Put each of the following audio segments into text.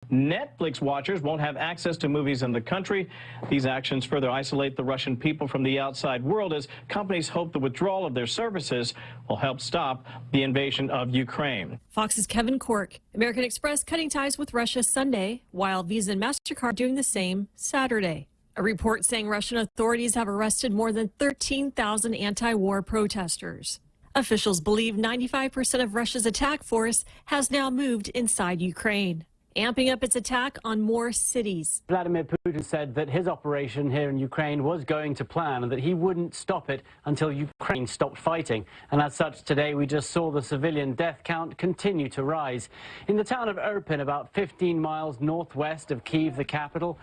Netflix watchers won't have access to movies in the country. These actions further isolate the Russian people from the outside world as companies hope the withdrawal of their services will help stop the invasion of Ukraine. Fox's Kevin Cork. American Express cutting ties with Russia Sunday, while Visa and MasterCard doing the same Saturday. A report saying Russian authorities have arrested more than 13,000 anti-war protesters. Officials believe 95% of Russia's attack force has now moved inside Ukraine, amping up its attack on more cities. Vladimir Putin said that his operation here in Ukraine was going to plan and that he wouldn't stop it until Ukraine stopped fighting. And as such, today we just saw the civilian death count continue to rise. In the town of Irpin, about 15 miles northwest of Kyiv, the capital,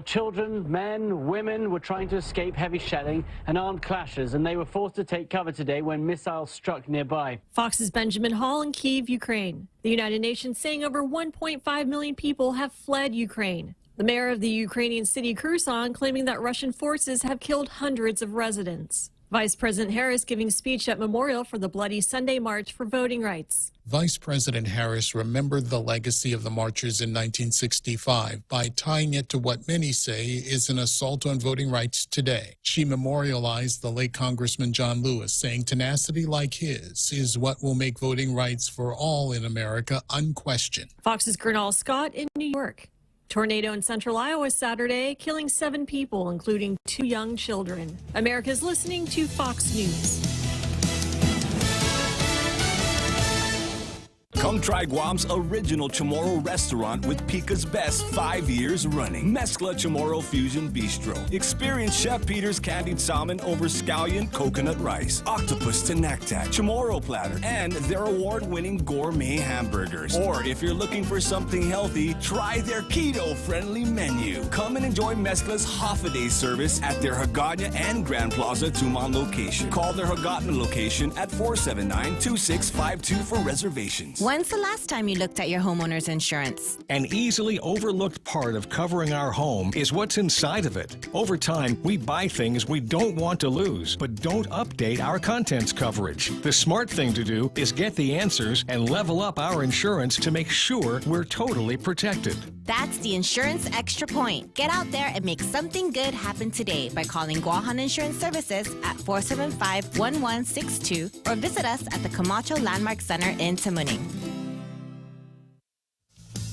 children, men, women were trying to escape heavy shelling and armed clashes, and they were forced to take cover today when missiles struck nearby. Fox's Benjamin Hall in Kyiv, Ukraine. The United Nations saying over 1.5 million people have fled Ukraine. The mayor of the Ukrainian city Kherson claiming that Russian forces have killed hundreds of residents. Vice President Harris giving speech at memorial for the Bloody Sunday March for voting rights. Vice President Harris remembered the legacy of the marchers in 1965 by tying it to what many say is an assault on voting rights today. She memorialized the late Congressman John Lewis, saying tenacity like his is what will make voting rights for all in America unquestioned. Fox's Gernal Scott in New York. Tornado in central Iowa Saturday, killing 7 people, including 2 young children. America's listening to Fox News. Come try Guam's original Chamorro restaurant with Pica's best 5 years running. Mezcla Chamorro Fusion Bistro. Experience Chef Peter's candied salmon over scallion coconut rice, octopus tenactac, Chamorro platter, and their award-winning gourmet hamburgers. Or if you're looking for something healthy, try their keto-friendly menu. Come and enjoy Mezcla's half-a-day service at their Hagåtña and Grand Plaza Tumon location. Call their Hagåtña location at 479-2652 for reservations. When's the last time you looked at your homeowner's insurance? An easily overlooked part of covering our home is what's inside of it. Over time, we buy things we don't want to lose, but don't update our contents coverage. The smart thing to do is get the answers and level up our insurance to make sure we're totally protected. That's the Insurance Extra Point. Get out there and make something good happen today by calling Guahan Insurance Services at 475-1162 or visit us at the Camacho Landmark Center in Tamuning.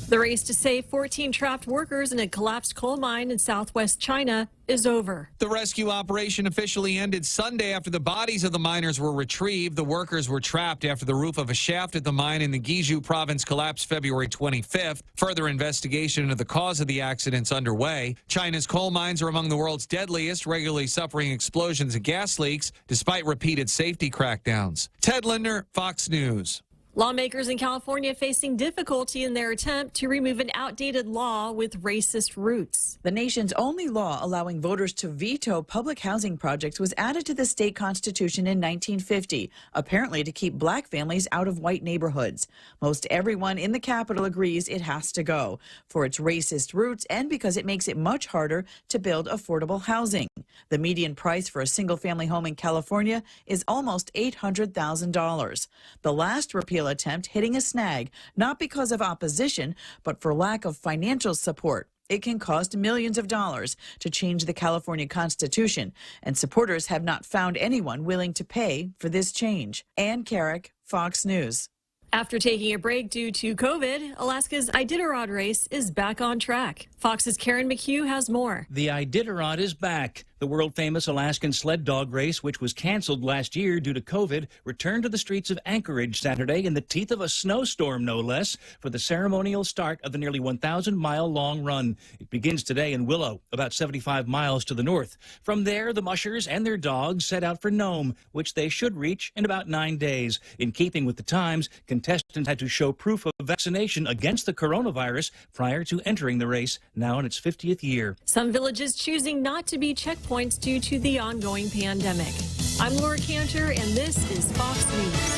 The race to save 14 trapped workers in a collapsed coal mine in southwest China is over. The rescue operation officially ended Sunday after the bodies of the miners were retrieved. The workers were trapped after the roof of a shaft at the mine in the Guizhou province collapsed February 25th. Further investigation into the cause of the accident's underway. China's coal mines are among the world's deadliest, regularly suffering explosions and gas leaks despite repeated safety crackdowns. Ted Linder, Fox News. Lawmakers in California facing difficulty in their attempt to remove an outdated law with racist roots. The nation's only law allowing voters to veto public housing projects was added to the state constitution in 1950, apparently to keep black families out of white neighborhoods. Most everyone in the Capitol agrees it has to go for its racist roots and because it makes it much harder to build affordable housing. The median price for a single-family home in California is almost $800,000. The last repeal attempt hitting a snag, not because of opposition, but for lack of financial support. It can cost millions of dollars to change the California Constitution, and supporters have not found anyone willing to pay for this change. Ann Carrick, Fox News. After taking a break due to COVID, Alaska's Iditarod race is back on track. Fox's Karen McHugh has more. The Iditarod is back. The world-famous Alaskan sled dog race, which was canceled last year due to COVID, returned to the streets of Anchorage Saturday in the teeth of a snowstorm, no less, for the ceremonial start of the nearly 1,000-mile-long run. It begins today in Willow, about 75 miles to the north. From there, the mushers and their dogs set out for Nome, which they should reach in about 9 days. In keeping with the times, contestants had to show proof of vaccination against the coronavirus prior to entering the race, now in its 50th year. Some villages choosing not to be checkpoints due to the ongoing pandemic. I'm Laura Cantor, and this is Fox News.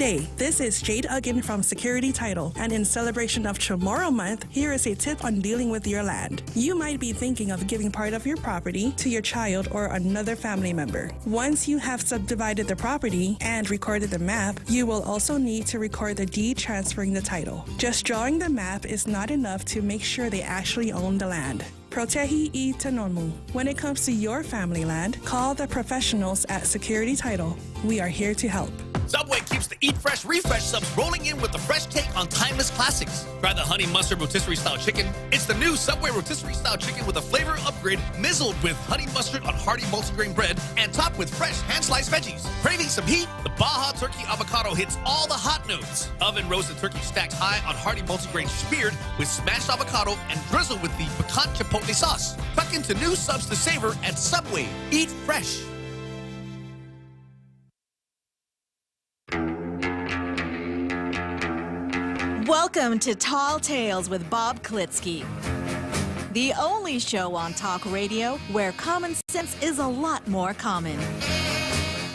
Hey, this is Jade Uggan from Security Title, and in celebration of Tomorrow Month, here is a tip on dealing with your land. You might be thinking of giving part of your property to your child or another family member. Once you have subdivided the property and recorded the map, you will also need to record the deed transferring the title. Just drawing the map is not enough to make sure they actually own the land. Protehi y Tanonmu. When it comes to your family land, call the professionals at Security Title. We are here to help. Subway keeps the Eat Fresh Refresh subs rolling in with a fresh take on timeless classics. Try the honey mustard rotisserie style chicken. It's the new Subway rotisserie style chicken with a flavor upgrade, mizzled with honey mustard on hearty multigrain bread and topped with fresh hand-sliced veggies. Craving some heat? The Baja Turkey Avocado hits all the hot notes. Oven roasted turkey stacked high on hearty multigrain smeared with smashed avocado and drizzled with the piquant chipotle sauce. Tuck into new subs to savor at Subway. Eat fresh. Welcome to Tall Tales with Bob Klitzkie, the only show on talk radio where common sense is a lot more common.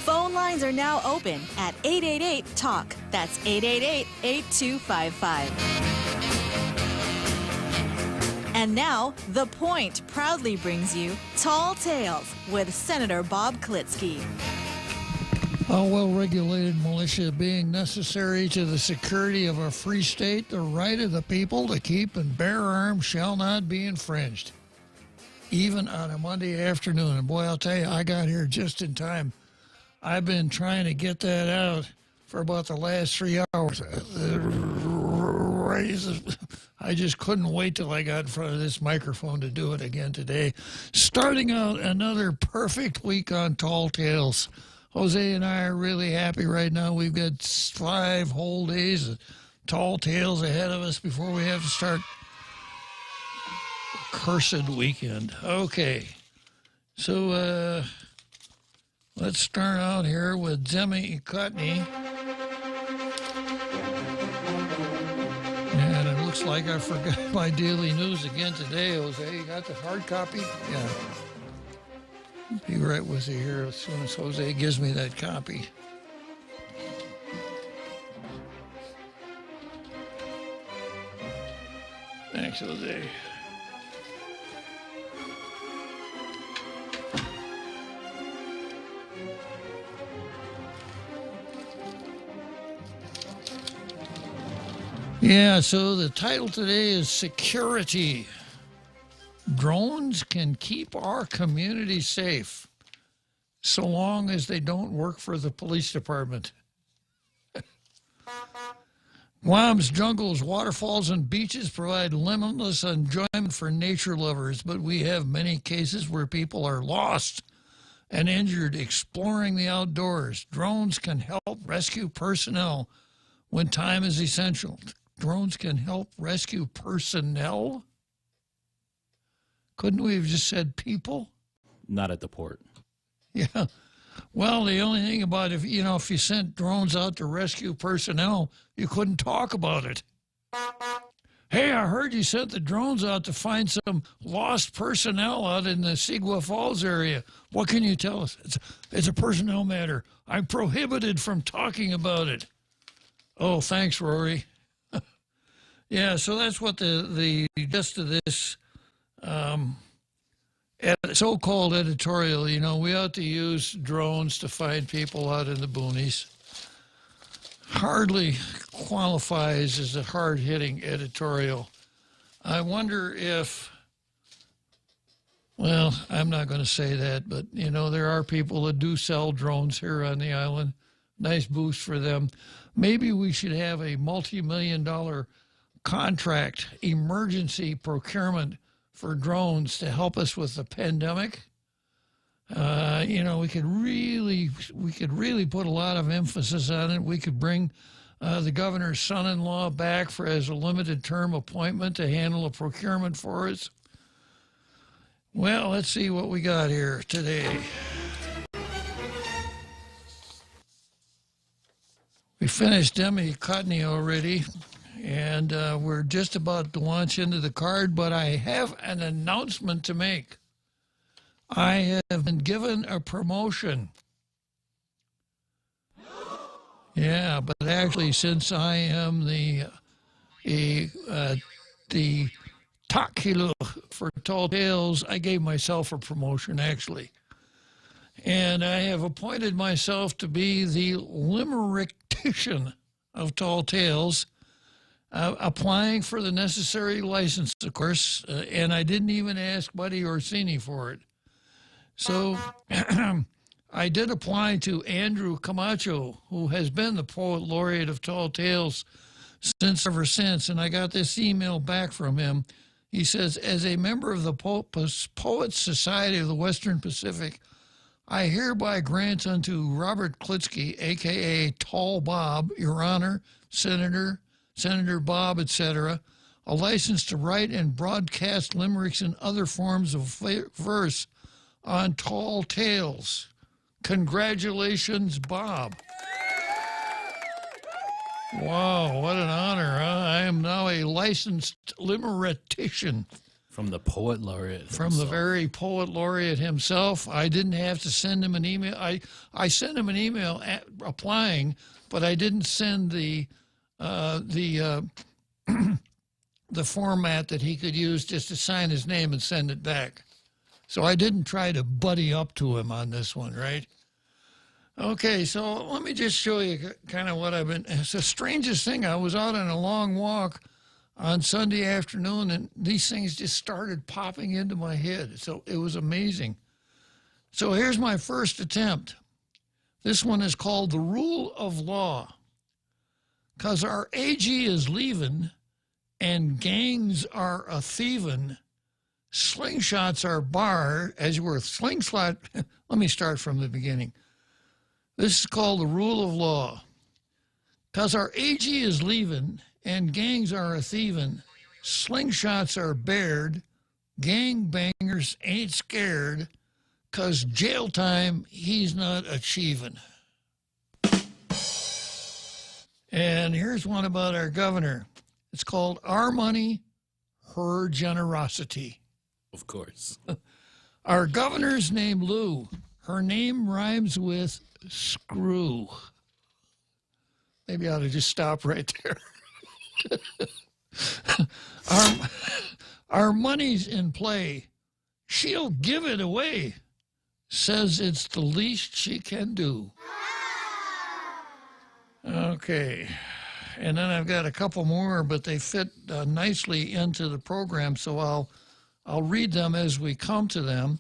Phone lines are now open at 888-TALK. That's 888-8255. And now, The Point proudly brings you Tall Tales with Senator Bob Klitzkie. A well-regulated militia being necessary to the security of a free state, the right of the people to keep and bear arms shall not be infringed. Even on a Monday afternoon. And boy, I'll tell you, I got here just in time. I've been trying to get that out for about the last 3 hours. I just couldn't wait till I got in front of this microphone to do it again today. Starting out another perfect week on Tall Tales. Jose and I are really happy right now. We've got 5 whole days of Tall Tales ahead of us before we have to start a cursed weekend. Okay, so let's start out here with Demi Cutney. And it looks like I forgot my daily news again today, Jose. You got the hard copy? Yeah. Be right with you here as soon as Jose gives me that copy. Thanks, Jose. Yeah, so the title today is Security. Drones can keep our community safe so long as they don't work for the police department. Guam's jungles, waterfalls, and beaches provide limitless enjoyment for nature lovers, but we have many cases where people are lost and injured exploring the outdoors. Drones can help rescue personnel when time is essential. Drones can help rescue personnel? Couldn't we have just said people? Not at the port. Yeah. Well, the only thing about if you sent drones out to rescue personnel, you couldn't talk about it. Hey, I heard you sent the drones out to find some lost personnel out in the Seagua Falls area. What can you tell us? It's a personnel matter. I'm prohibited from talking about it. Oh, thanks, Rory. Yeah, so that's what the gist of this so-called editorial, we ought to use drones to find people out in the boonies. Hardly qualifies as a hard-hitting editorial. I wonder if, well, I'm not going to say that, but, there are people that do sell drones here on the island. Nice boost for them. Maybe we should have a multi-million-dollar contract emergency procurement for drones to help us with the pandemic. We could really put a lot of emphasis on it. We could bring the governor's son-in-law back as a limited term appointment to handle a procurement for us. Well, let's see what we got here today. We finished Demi Cutney already. And we're just about to launch into the card, but I have an announcement to make. I have been given a promotion. Yeah, but actually, since I am the top kilo for Tall Tales, I gave myself a promotion, actually. And I have appointed myself to be the limerictician of Tall Tales, applying for the necessary license, of course, and I didn't even ask Buddy Orsini for it. So I did apply to Andrew Camacho, who has been the poet laureate of Tall Tales ever since, and I got this email back from him. He says, as a member of the Poets Society of the Western Pacific, I hereby grant unto Robert Klitzkie, a.k.a. Tall Bob, Your Honor, Senator Bob, etc., a license to write and broadcast limericks and other forms of verse on Tall Tales. Congratulations, Bob. Wow, what an honor, huh? I am now a licensed limerictician. From the poet laureate himself. From the very poet laureate himself. I didn't have to send him an email. I sent him an email applying, but I didn't send the format that he could use just to sign his name and send it back. So I didn't try to buddy up to him on this one, right? Okay, so let me just show you kind of what I've been. It's the strangest thing. I was out on a long walk on Sunday afternoon, and these things just started popping into my head. So it was amazing. So here's my first attempt. This one is called The Rule of Law. 'Cause our AG is leaving and gangs are a thieving, slingshots are barred, as you were slingshot. Let me start from the beginning. This is called The Rule of Law. 'Cause our AG is leaving and gangs are a thieving, slingshots are bared, gangbangers ain't scared, 'cause jail time he's not achieving. And here's one about our governor. It's called Our Money, Her Generosity. Of course. Our governor's named Lou. Her name rhymes with screw. Maybe I ought to just stop right there. Our money's in play. She'll give it away. Says it's the least she can do. Okay. And then I've got a couple more, but they fit nicely into the program, so I'll read them as we come to them.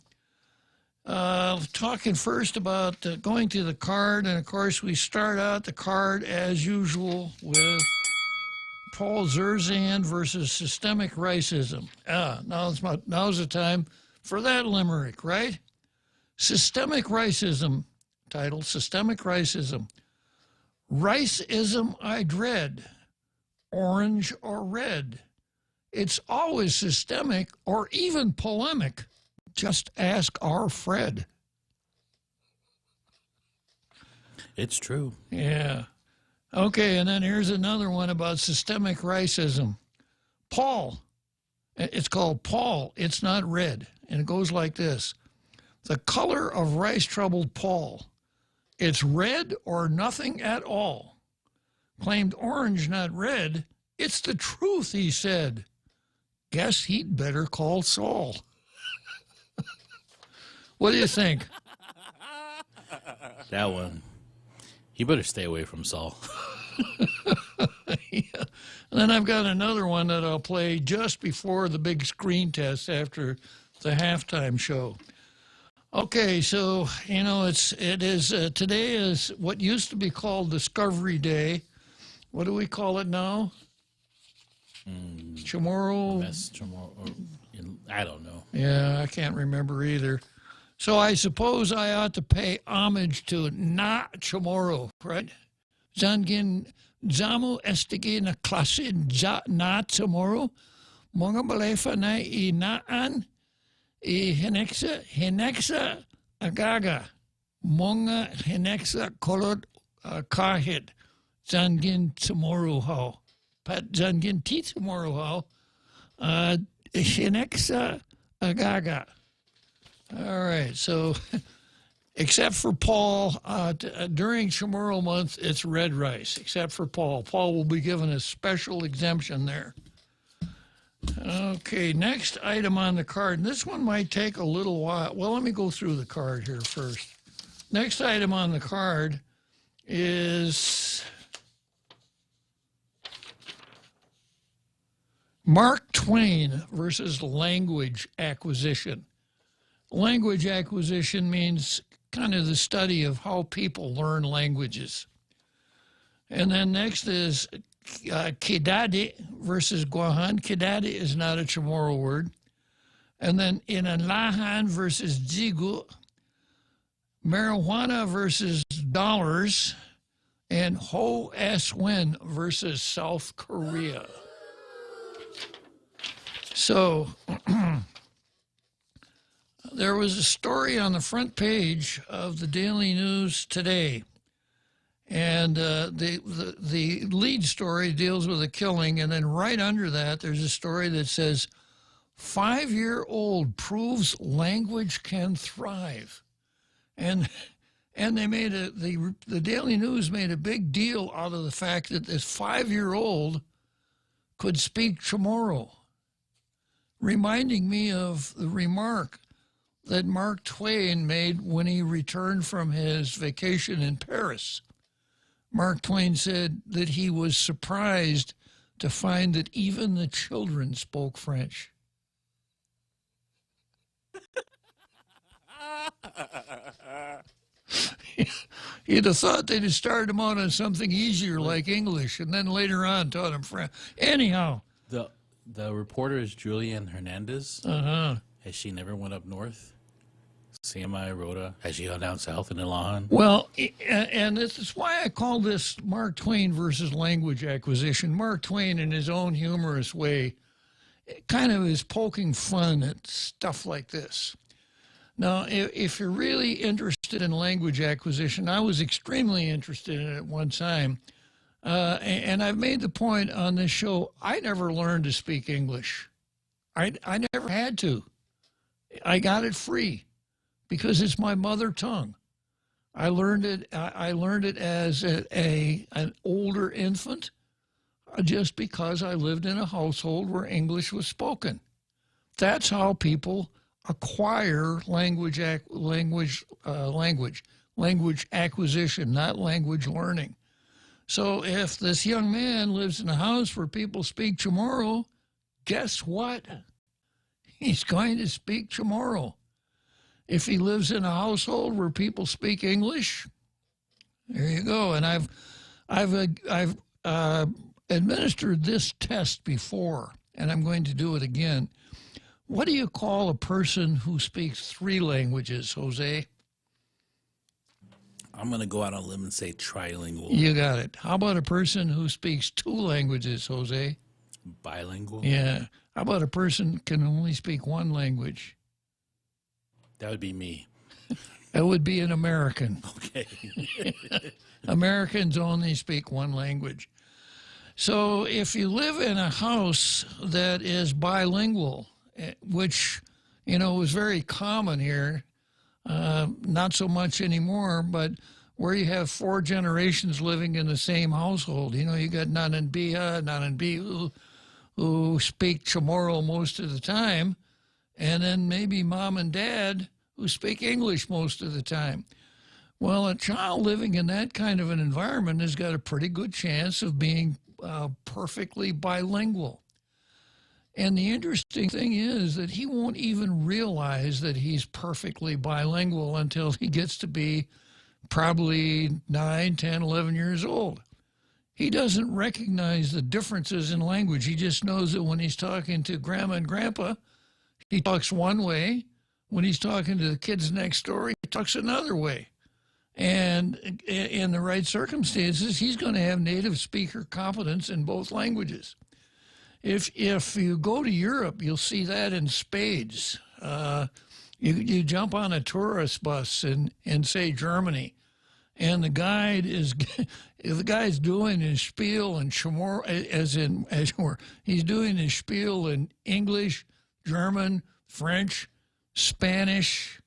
Talking first about going to the card, and of course we start out the card as usual with Paul Zerzan versus systemic racism. Now's the time for that limerick, right? Systemic racism, title, Systemic Racism. Racism I dread, orange or red. It's always systemic or even polemic. Just ask our Fred. It's true. Yeah. Okay, and then here's another one about systemic racism. Paul. It's called Paul. It's not red. And it goes like this. The color of rice-troubled Paul. It's red or nothing at all. Claimed orange, not red. It's the truth, he said. Guess he'd better call Saul. What do you think? That one. You better stay away from Saul. Yeah. And then I've got another one that I'll play just before the big screen test after the halftime show. Okay, so, you know, today is what used to be called Discovery Day. What do we call it now? Chamorro? I don't know. Yeah, I can't remember either. So I suppose I ought to pay homage to Na Chamorro, right? Zangin Zamu estige na klase Na Chamorro. Mga balefa na inaan. Hinexa agaga, monga hinexa kolod kahit, zangin tomorrow how, pat zangin ti tomorrow how, hinexa agaga. All right, so Except for Paul, during Chamorro month, it's red rice, except for Paul. Paul will be given a special exemption there. Okay, next item on the card. And this one might take a little while. Well, let me go through the card here first. Next item on the card is Mark Twain versus language acquisition. Language acquisition means kind of the study of how people learn languages. And then next is Kidadi versus Guahan. Kidadi is not a Chamorro word. And then Inalahan versus Jigu. Marijuana versus dollars. And Ho S Wen versus South Korea. So there was a story on the front page of the Daily News today. And the lead story deals with a killing, and then right under that, there's a story that says, 5-year-old proves language can thrive. And they made the Daily News made a big deal out of the fact that this 5-year-old could speak Chamorro, reminding me of the remark that Mark Twain made when he returned from his vacation in Paris. Mark Twain said that he was surprised to find that even the children spoke French. You'd have thought they'd have started him out on something easier like English and then later on taught him French. Anyhow. The reporter is Julian Hernandez. Uh-huh. Has she never went up north? CMI, Rhoda. Has she gone down south in Ilahan? Well, and this is why I call this Mark Twain versus language acquisition. Mark Twain, in his own humorous way, kind of is poking fun at stuff like this. Now, if you're really interested in language acquisition, I was extremely interested in it at one time. And I've made the point on this show, I never learned to speak English. I never had to. I got it free because it's my mother tongue. I learned it as an older infant just because I lived in a household where English was spoken. That's how people acquire language acquisition, not language learning. So if this young man lives in a house where people speak Chamorro, guess what? He's going to speak Chamorro. If he lives in a household where people speak English, there you go. And I've administered this test before, and I'm going to do it again. What do you call a person who speaks 3 languages, Jose? I'm going to go out on a limb and say trilingual. You got it. How about a person who speaks 2 languages, Jose? Bilingual? Yeah. How about a person who can only speak 1 language? That would be me. That would be an American. Okay. Americans only speak 1 language. So if you live in a house that is bilingual, which, was very common here, not so much anymore, but where you have 4 generations living in the same household. You got Nan and Bia, Nan and Bihu, who speak Chamorro most of the time, and then maybe mom and dad who speak English most of the time. Well, a child living in that kind of an environment has got a pretty good chance of being perfectly bilingual. And the interesting thing is that he won't even realize that he's perfectly bilingual until he gets to be probably 9, 10, 11 years old. He doesn't recognize the differences in language. He just knows that when he's talking to grandma and grandpa, he talks one way. When he's talking to the kids next door, he talks another way. And in the right circumstances, he's going to have native speaker competence in both languages. If you go to Europe, you'll see that in spades. You jump on a tourist bus in say Germany, and the guy's doing his spiel in Chamorro, he's doing his spiel in English, German, French, Spanish,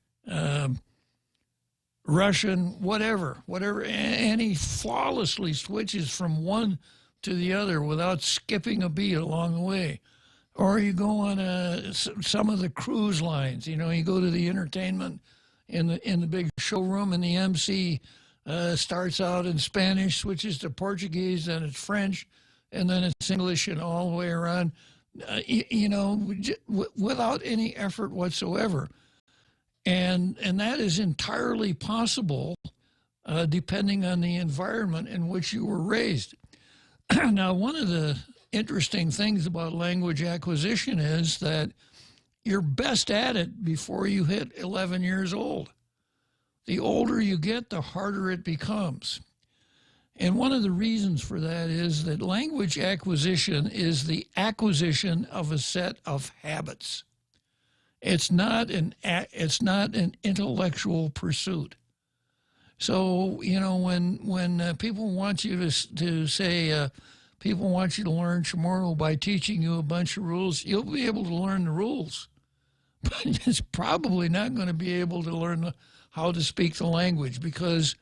Russian, whatever, and he flawlessly switches from one to the other without skipping a beat along the way. Or you go on some of the cruise lines, you go to the entertainment in the big showroom, and the MC starts out in Spanish, switches to Portuguese, then it's French, and then it's English, and all the way around, without any effort whatsoever. And that is entirely possible depending on the environment in which you were raised. Now, one of the interesting things about language acquisition is that you're best at it before you hit 11 years old. The older you get, the harder it becomes. And one of the reasons for that is that language acquisition is the acquisition of a set of habits. It's not an intellectual pursuit. So, when people want you to say, people want you to learn Chamorro by teaching you a bunch of rules, you'll be able to learn the rules. But it's probably not going to be able to learn how to speak the language, because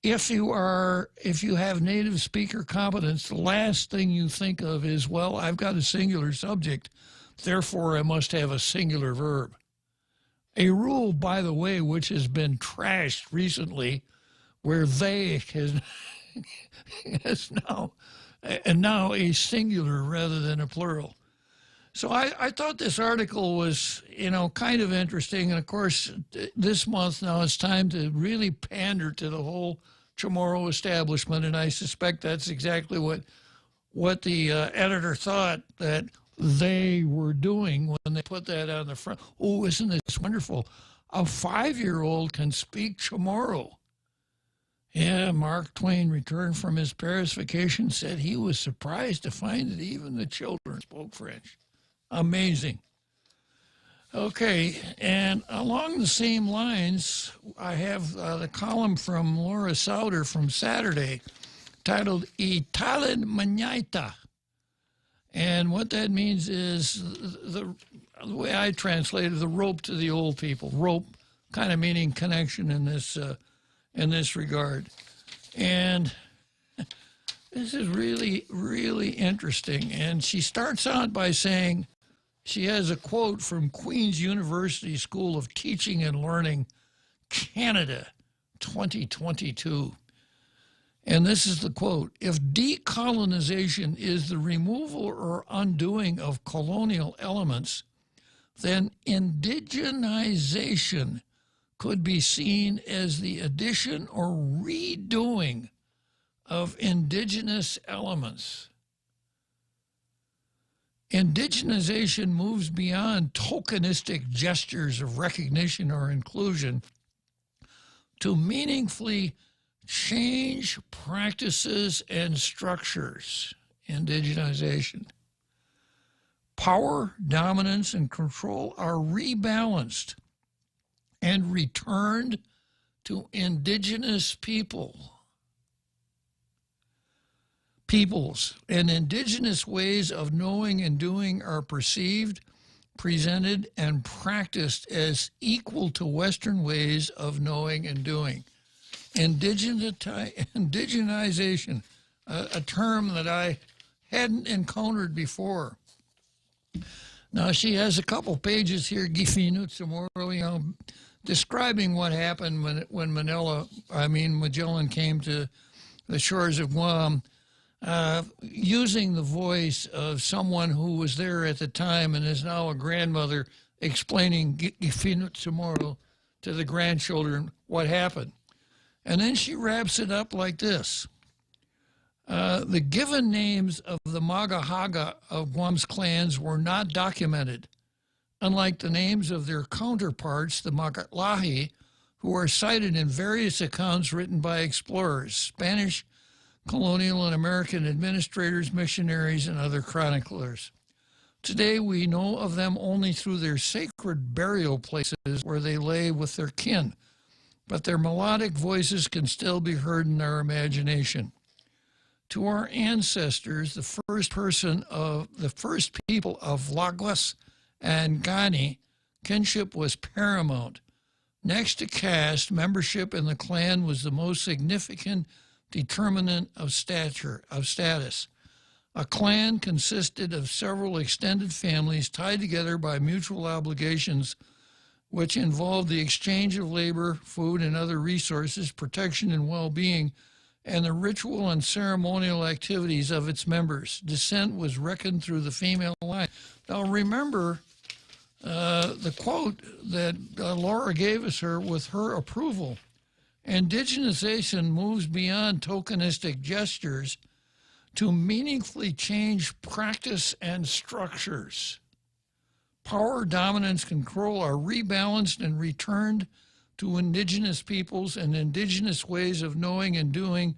if you have native speaker competence, the last thing you think of is, well, I've got a singular subject, therefore I must have a singular verb. A rule, by the way, which has been trashed recently, where they is now a singular rather than a plural. So I thought this article was, kind of interesting. And of course, this month now it's time to really pander to the whole Chamorro establishment. And I suspect that's exactly what the editor thought that they were doing when they put that on the front. Oh, isn't this wonderful? A 5-year-old can speak Chamorro. Yeah, Mark Twain returned from his Paris vacation, said he was surprised to find that even the children spoke French. Amazing. Okay, and along the same lines, I have the column from Laura Sauter from Saturday titled Italid Magnaita. And what that means is, the way I translated, the rope to the old people. Rope kind of meaning connection in this regard. And this is really, really interesting. And she starts out by saying, she has a quote from Queen's University School of Teaching and Learning, Canada, 2022. And this is the quote: if decolonization is the removal or undoing of colonial elements, then indigenization could be seen as the addition or redoing of indigenous elements. Indigenization moves beyond tokenistic gestures of recognition or inclusion to meaningfully change practices and structures. Indigenization. Power, dominance, and control are rebalanced and returned to indigenous peoples, and indigenous ways of knowing and doing are perceived, presented, and practiced as equal to Western ways of knowing and doing. Indigenization, a term that I hadn't encountered before. Now, she has a couple pages here, describing what happened when Magellan came to the shores of Guam, using the voice of someone who was there at the time and is now a grandmother, explaining to the grandchildren what happened. And then she wraps it up like this. The given names of the Magahaga of Guam's clans were not documented, unlike the names of their counterparts, the Makatlahi, who are cited in various accounts written by explorers, Spanish, colonial, and American administrators, missionaries, and other chroniclers. Today, we know of them only through their sacred burial places where they lay with their kin, but their melodic voices can still be heard in our imagination. To our ancestors, the first people of Laguas and Gani, kinship was paramount, Next to caste, membership in the clan was the most significant determinant of status. A clan consisted of several extended families tied together by mutual obligations, which involved the exchange of labor, food, and other resources, protection and well-being, and the ritual and ceremonial activities of its members. Descent was reckoned through the female line. Now remember the quote that Laura gave us with her approval. Indigenization moves beyond tokenistic gestures to meaningfully change practice and structures. Power, dominance, control are rebalanced and returned to indigenous peoples, and indigenous ways of knowing and doing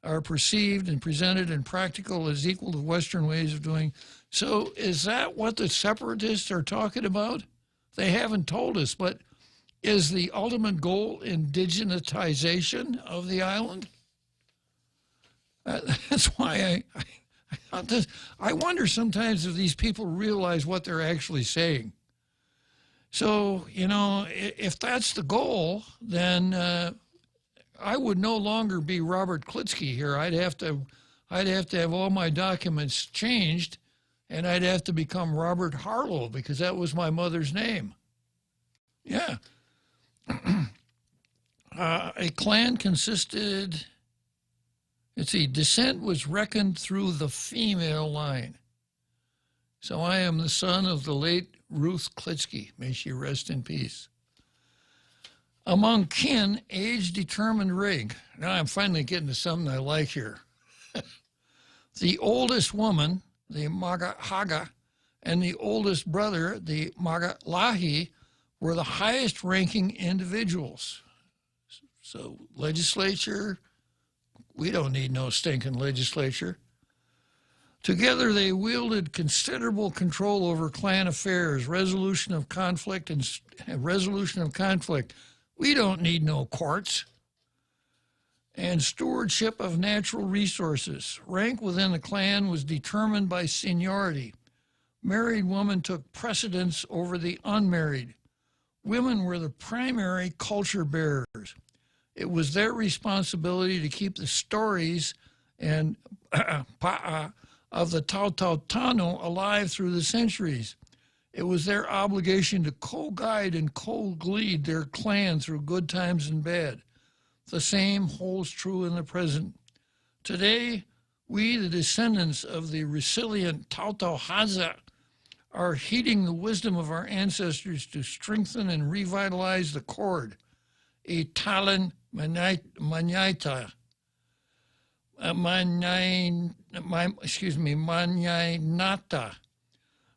are perceived and presented and practical as equal to Western ways of doing. So is that what the separatists are talking about? They haven't told us, but is the ultimate goal indigenization of the island? That's why I thought this. I wonder sometimes if these people realize what they're actually saying. So, you know, if that's the goal, then I would no longer be Robert Klitzkie here. I'd have to have all my documents changed, and I'd have to become Robert Harlow because that was my mother's name. Yeah. A clan consisted, let's see, descent was reckoned through the female line. So I am the son of the late Ruth Klitzkie. May she rest in peace. Among kin, age determined rank. Now I'm finally getting to something I like here. The oldest woman, the Magahaga, and the oldest brother, the Magalahi, were the highest ranking individuals. So legislature, we don't need no stinking legislature. Together they wielded considerable control over clan affairs, resolution of conflict. We don't need no courts. And stewardship of natural resources. Rank within the clan was determined by seniority. Married women took precedence over the unmarried. Women were the primary culture bearers. It was their responsibility to keep the stories and pa'a of the Tautau alive through the centuries. It was their obligation to co-guide and co-lead their clan through good times and bad. The same holds true in the present. Today, we, the descendants of the resilient Tautau Haza, are heeding the wisdom of our ancestors to strengthen and revitalize the cord, a talan manyaita, manyainata,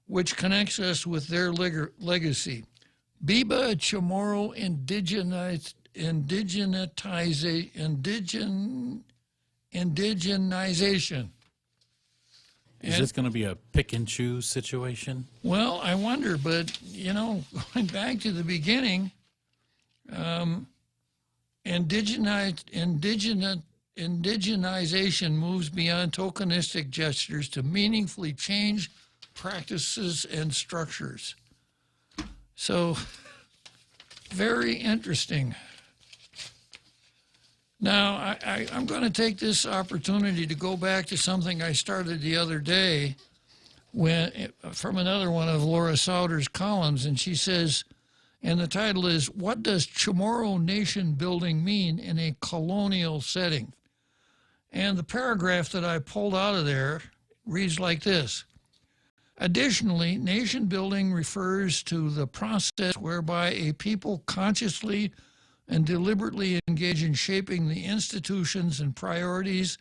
which connects us with their legacy. Biba Chamorro indigenization. Is this going to be a pick and choose situation? Well, I wonder, but, you know, going back to the beginning, indigenization moves beyond tokenistic gestures to meaningfully change practices and structures. So, very interesting. Now, I'm going to take this opportunity to go back to something I started the other day from another one of Laura Sauter's columns, and she says, and the title is, What Does Chamorro Nation Building Mean in a Colonial Setting? And the paragraph that I pulled out of there reads like this. Additionally, nation building refers to the process whereby a people consciously and deliberately engage in shaping the institutions and priorities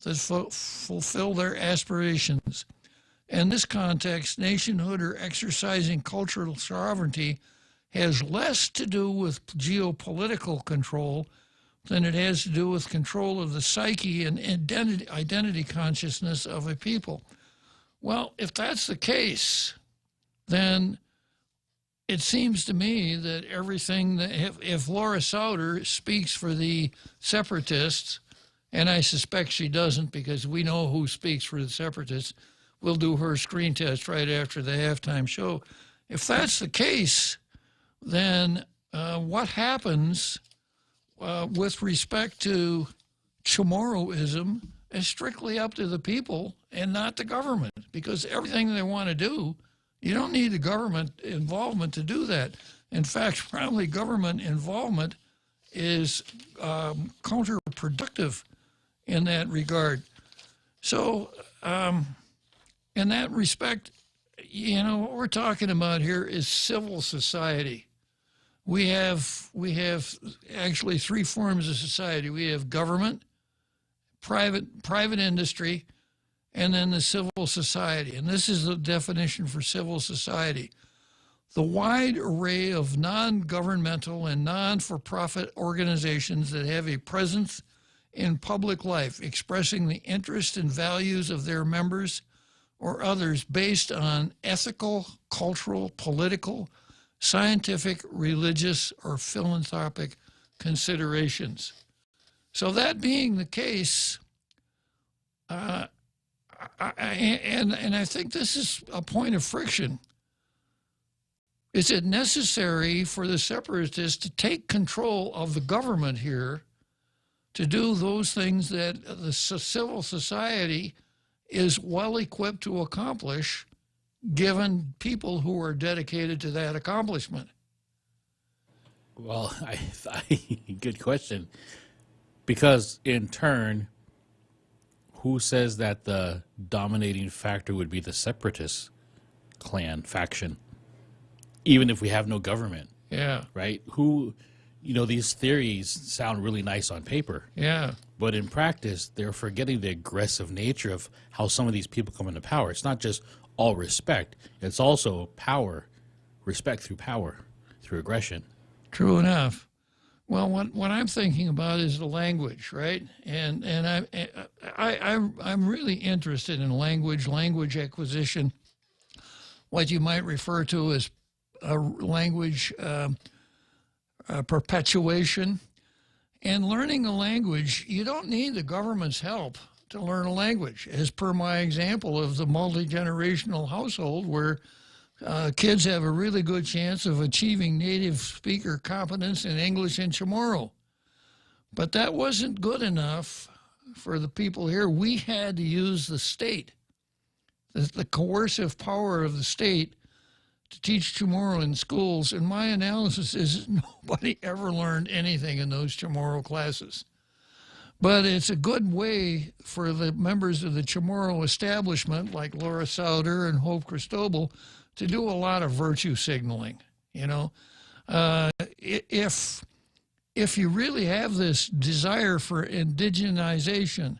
that fulfill their aspirations. In this context, nationhood or exercising cultural sovereignty has less to do with geopolitical control than it has to do with control of the psyche and identity consciousness of a people. Well, if that's the case, then it seems to me that everything that, if Laura Sauter speaks for the separatists, and I suspect she doesn't because we know who speaks for the separatists, we'll do her screen test right after the halftime show. If that's the case, then what happens with respect to Chamorroism is strictly up to the people and not the government, because everything they want to do, you don't need the government involvement to do that. In fact, probably government involvement is counterproductive in that regard. So in that respect, what we're talking about here is civil society. We have actually three forms of society. We have government, private industry, and then the civil society. And this is the definition for civil society: the wide array of non-governmental and non-for-profit organizations that have a presence in public life, expressing the interests and values of their members or others based on ethical, cultural, political, scientific, religious, or philanthropic considerations. So that being the case, and I think this is a point of friction. Is it necessary for the separatists to take control of the government here to do those things that the civil society is well equipped to accomplish, given people who are dedicated to that accomplishment? Well, good question. Because in turn, who says that the dominating factor would be the separatist clan faction, even if we have no government? Yeah. Right? These theories sound really nice on paper. Yeah. But in practice, they're forgetting the aggressive nature of how some of these people come into power. It's not just all respect. It's also power, respect through power, through aggression. True enough. Well, what I'm thinking about is the language, right? And I'm really interested in language acquisition, what you might refer to as language perpetuation. And learning a language, you don't need the government's help to learn a language, as per my example of the multi-generational household where kids have a really good chance of achieving native speaker competence in English and Chamorro. But that wasn't good enough for the people here. We had to use the state, the coercive power of the state, to teach Chamorro in schools. And my analysis is nobody ever learned anything in those Chamorro classes. But it's a good way for the members of the Chamorro establishment, like Laura Sauter and Hope Cristobal, to do a lot of virtue signaling. If you really have this desire for indigenization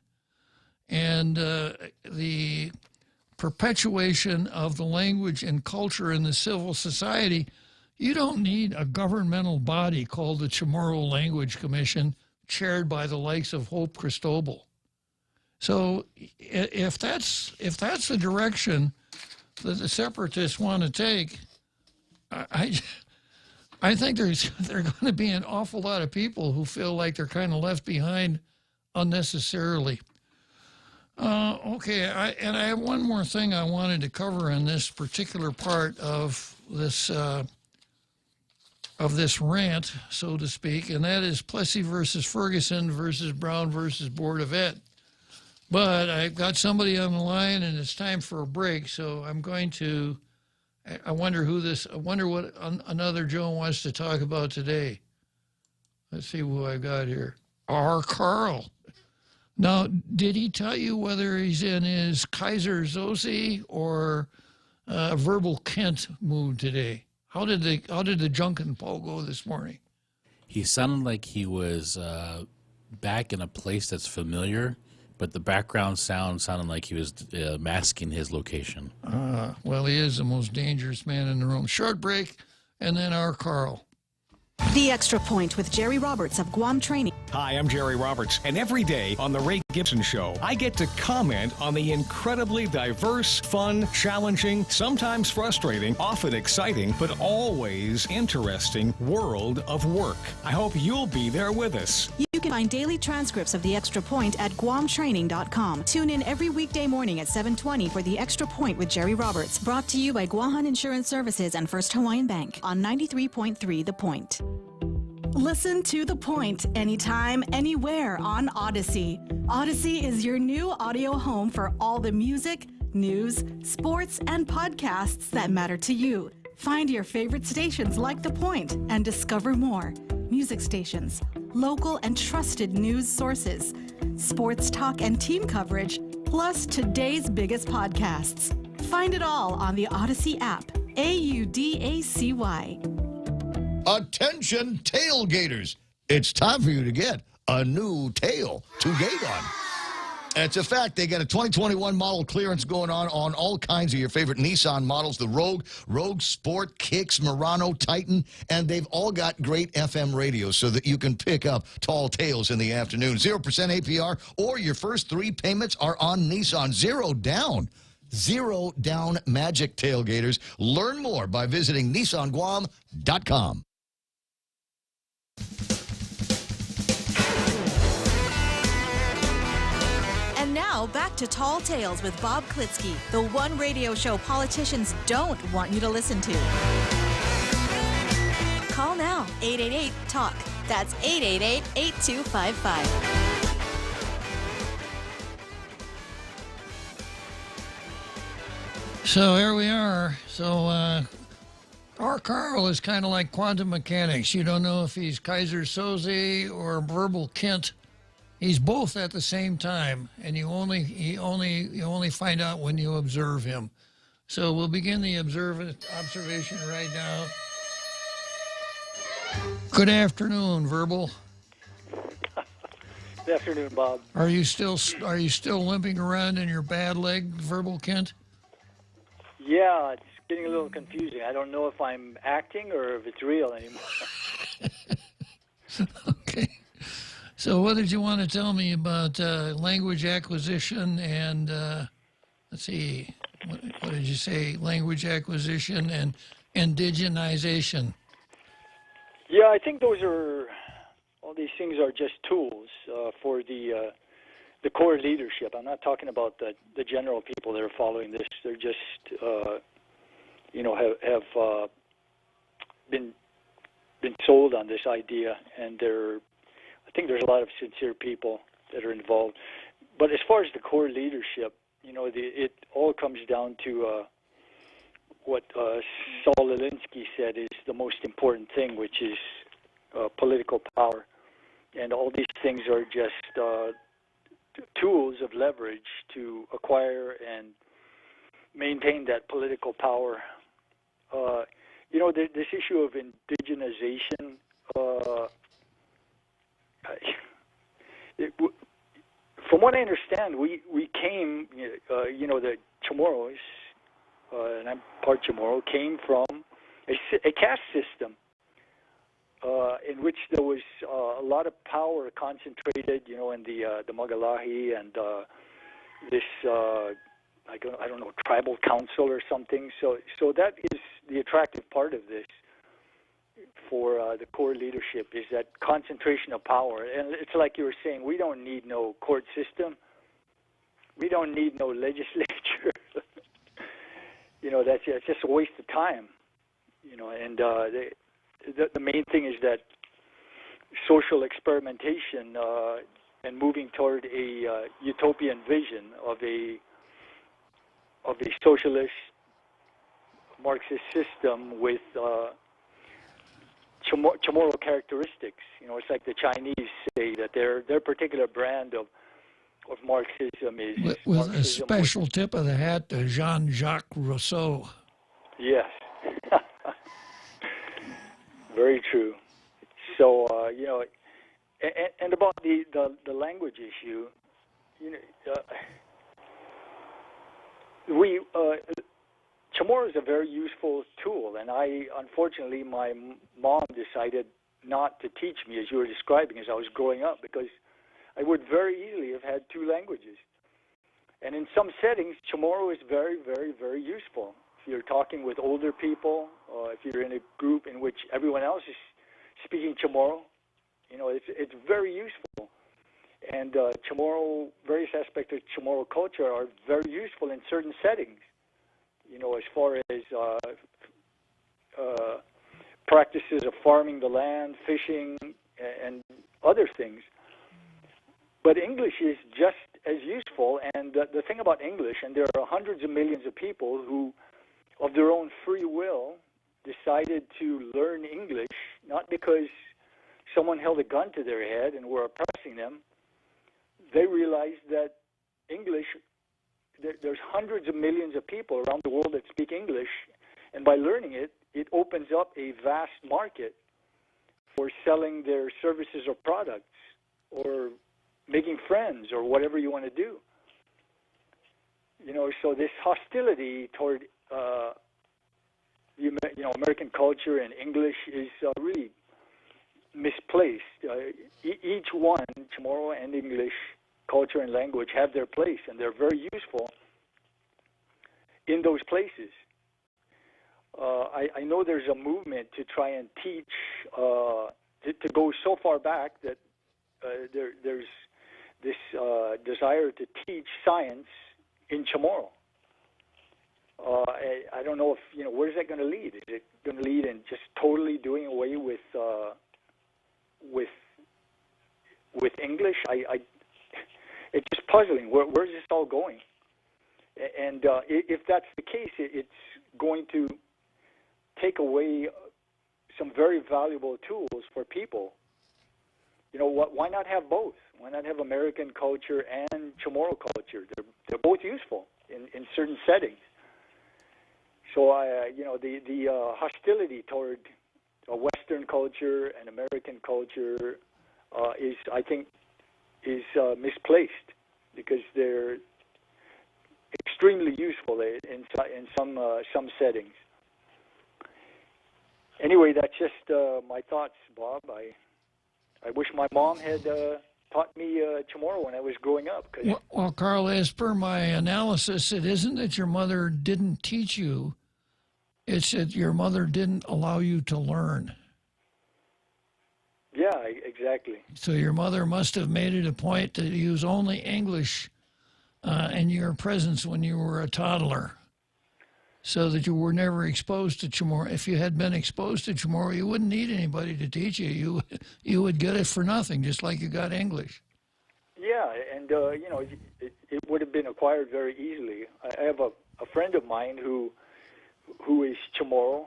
and the perpetuation of the language and culture in the civil society, you don't need a governmental body called the Chamorro Language Commission, chaired by the likes of Hope Cristobal. So if that's the direction that the separatists want to take, I think there are going to be an awful lot of people who feel like they're kind of left behind unnecessarily. Okay, I have one more thing I wanted to cover in this particular part of this rant, so to speak, and that is Plessy versus Ferguson versus Brown versus Board of Ed. But I've got somebody on the line, and it's time for a break, so I'm going to. I wonder what another Joe wants to talk about today. Let's see who I got here. R. Carl. Now, did he tell you whether he's in his Kaiser Soze or verbal Kent mood today? How did the Junkin poll go this morning? He sounded like he was back in a place that's familiar, but the background sound sounded like he was masking his location. Well, he is the most dangerous man in the room. Short break, and then our Carl. The Extra Point with Jerry Roberts of Guam Training. Hi, I'm Jerry Roberts, and every day on The Ray Gibson Show, I get to comment on the incredibly diverse, fun, challenging, sometimes frustrating, often exciting, but always interesting world of work. I hope you'll be there with us. You can Find daily transcripts of The Extra Point at guamtraining.com. Tune in every weekday morning at 7:20 for The Extra Point with Jerry Roberts. Brought to you by Guahan Insurance Services and First Hawaiian Bank on 93.3 The Point. Listen to The Point anytime, anywhere on Odyssey. Odyssey is your new audio home for all the music, news, sports, and podcasts that matter to you. Find your favorite stations like The Point and discover more. Music stations, local and trusted news sources, sports talk and team coverage, plus today's biggest podcasts. Find it all on the Odyssey app. AUDACY. Attention tailgaters. It's time for you to get a new tail to gate on. It's a fact. They got a 2021 model clearance going on all kinds of your favorite Nissan models, the Rogue Sport, Kicks, Murano, Titan, and they've all got great FM radios so that you can pick up tall tales in the afternoon. 0% APR or your first 3 payments are on Nissan. Zero down magic tailgaters. Learn more by visiting NissanGuam.com. And now, back to Tall Tales with Bob Klitzkie, the one radio show politicians don't want you to listen to. Call now, 888-TALK. That's 888-8255. So here we are. So our Carl is kind of like quantum mechanics. You don't know if he's Kaiser Soze or Verbal Kint. He's both at the same time, and you only find out when you observe him. So we'll begin the observation right now. Good afternoon, Verbal. Good afternoon, Bob. Are you still limping around in your bad leg, Verbal Kint? Yeah, it's getting a little confusing. I don't know if I'm acting or if it's real anymore. Okay. So what did you want to tell me about language acquisition and, let's see, what did you say? Language acquisition and indigenization. Yeah, I think all these things are just tools for the core leadership. I'm not talking about the general people that are following this. They're just, have been sold on this idea, and I think there's a lot of sincere people that are involved. But as far as the core leadership, it all comes down to what Saul Alinsky said is the most important thing, which is political power. And all these things are just tools of leverage to acquire and maintain that political power. This issue of indigenization, from what I understand, we came, the Chamorros, and I'm part Chamorro, came from a caste system in which there was a lot of power concentrated, in the Magalahi and this, I don't know, tribal council or something. So that is the attractive part of this for the core leadership, is that concentration of power. And it's like you were saying, we don't need no court system. We don't need no legislature. That's just a waste of time. And the main thing is that social experimentation and moving toward a utopian vision of a socialist Marxist system with Chamorro characteristics. It's like the Chinese say that their particular brand of Marxism is with Marxism a special tip of the hat to Jean-Jacques Rousseau. Yes. Very true. So, and about the language issue, Chamorro is a very useful tool, and unfortunately, my mom decided not to teach me, as you were describing, as I was growing up, because I would very easily have had 2 languages. And in some settings, Chamorro is very, very, very useful. If you're talking with older people, or if you're in a group in which everyone else is speaking Chamorro, You know, it's very useful. And Chamorro, various aspects of Chamorro culture are very useful in certain settings. You know, as far as practices of farming the land, fishing, and other things. But English is just as useful. And the thing about English, and there are hundreds of millions of people who, of their own free will, decided to learn English, not because someone held a gun to their head and were oppressing them. They realized that English, there's hundreds of millions of people around the world that speak English, and by learning it, it opens up a vast market for selling their services or products, or making friends, or whatever you want to do. You know, so this hostility toward American culture and English is really misplaced. Each one, Chamorro and English culture and language, have their place, and they're very useful in those places. I know there's a movement to try and teach, to go so far back that there's this desire to teach science in Chamorro. I don't know if, where's that going to lead? Is it going to lead in just totally doing away with English? It's just puzzling. Where's this all going? And if that's the case, it's going to take away some very valuable tools for people. You know, why not have both? Why not have American culture and Chamorro culture? They're both useful in certain settings. So, the hostility toward Western culture and American culture is misplaced, because they're extremely useful in some settings. Anyway, that's just my thoughts, Bob. I wish my mom had taught me Chamorro when I was growing up. Well, Carl, as per my analysis, it isn't that your mother didn't teach you. It's that your mother didn't allow you to learn. Yeah, exactly. So your mother must have made it a point to use only English in your presence when you were a toddler, so that you were never exposed to Chamorro. If you had been exposed to Chamorro, you wouldn't need anybody to teach you. You would get it for nothing, just like you got English. Yeah, and it would have been acquired very easily. I have a friend of mine who is Chamorro,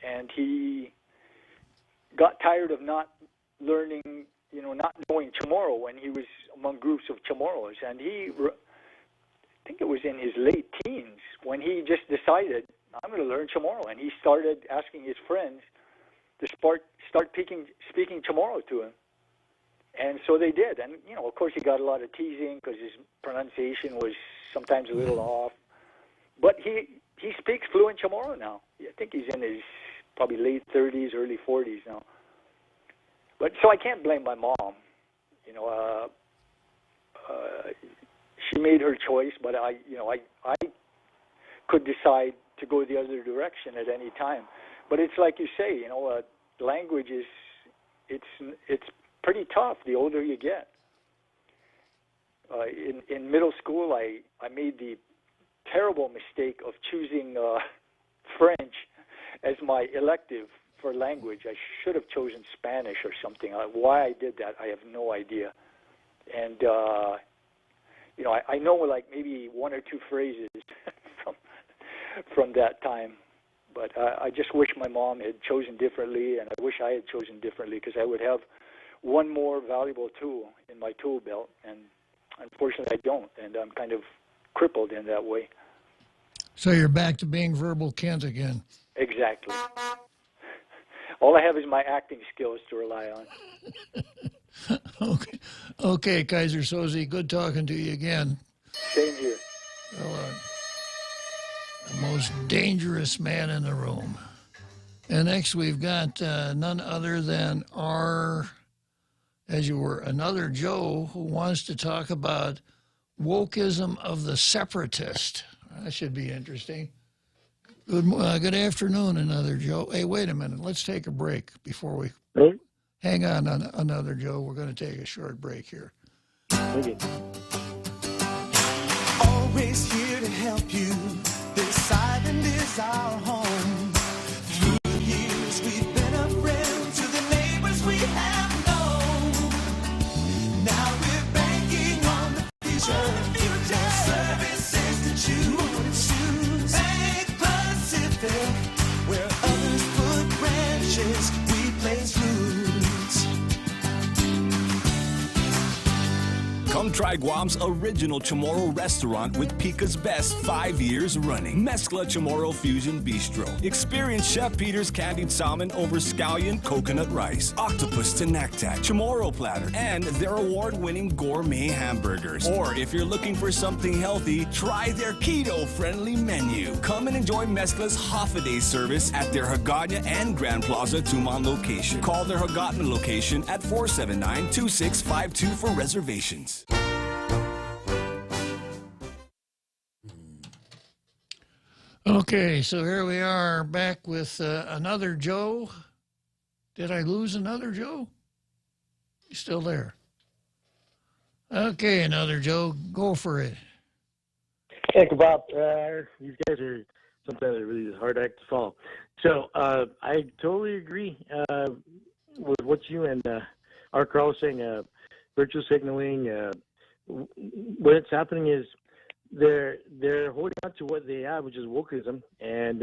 and he got tired of not learning, not knowing Chamorro when he was among groups of Chamorros, and I think it was in his late teens when he just decided, I'm going to learn Chamorro, and he started asking his friends to start speaking Chamorro to him. And so they did. And, of course, he got a lot of teasing because his pronunciation was sometimes a little off. But he speaks fluent Chamorro now. I think he's in his probably late 30s, early 40s now. But so I can't blame my mom. She made her choice, but I could decide to go the other direction at any time. But it's like you say, language is it's pretty tough the older you get. In middle school, I made the terrible mistake of choosing French as my elective for language. I should have chosen Spanish or something. Why I did that, I have no idea. And I know like maybe one or two phrases from that time, but I just wish my mom had chosen differently, and I wish I had chosen differently, because I would have one more valuable tool in my tool belt, and unfortunately I don't, and I'm kind of crippled in that way. So you're back to being verbal Kent again. Exactly. All I have is my acting skills to rely on. Okay, Kaiser Soze, good talking to you again. Same here. Well, the most dangerous man in the room. And next we've got none other than another Joe, who wants to talk about wokeism of the separatist. That should be interesting. Good afternoon, another Joe. Hey, wait a minute. Let's take a break before we... Hang on another, Joe. We're going to take a short break here. Okay. Always here to help you. This island is our home. Through the years, we've been a friend to the neighbors we have known. Now we're banking on the future. Services to choose. Bank Pacific, where others put branches, we place roots. Come try Guam's original Chamorro restaurant with Pica's Best 5 years running. Mezcla Chamorro Fusion Bistro. Experience Chef Peter's candied salmon over scallion coconut rice, octopus tenactac, Chamorro platter, and their award-winning gourmet hamburgers. Or if you're looking for something healthy, try their keto-friendly menu. Come and enjoy Mezcla's half-a-day service at their Hagåtña and Grand Plaza Tumon location. Call their Hagåtña location at 479-2652 for reservations. Okay, so here we are back with another Joe. Did I lose another Joe? He's still there. Okay, another Joe. Go for it. Hey, Bob. These guys are sometimes a really hard act to follow. So I totally agree with what you and our Carl was saying. Virtual signaling. What's happening is they're holding on to what they have, which is wokeism, and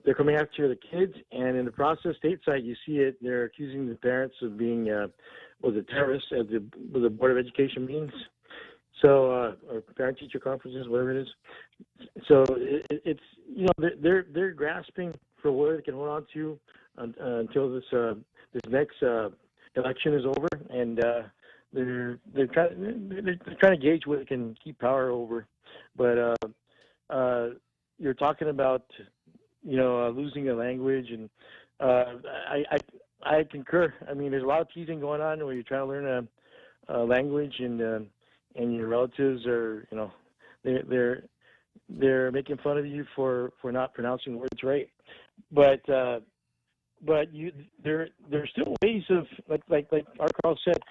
they're coming after the kids. And in the process, stateside, you see it. They're accusing the parents of being terrorists at the Board of Education meetings. So or parent-teacher conferences, whatever it is. So it's they're grasping for what they can hold on to until this next election is over, and they're trying to gauge what they can keep power over. But you're talking about losing a language, and I concur. I mean, there's a lot of teasing going on where you're trying to learn a language, and your relatives are they're making fun of you for not pronouncing words right. But there's still ways of like our Carl said.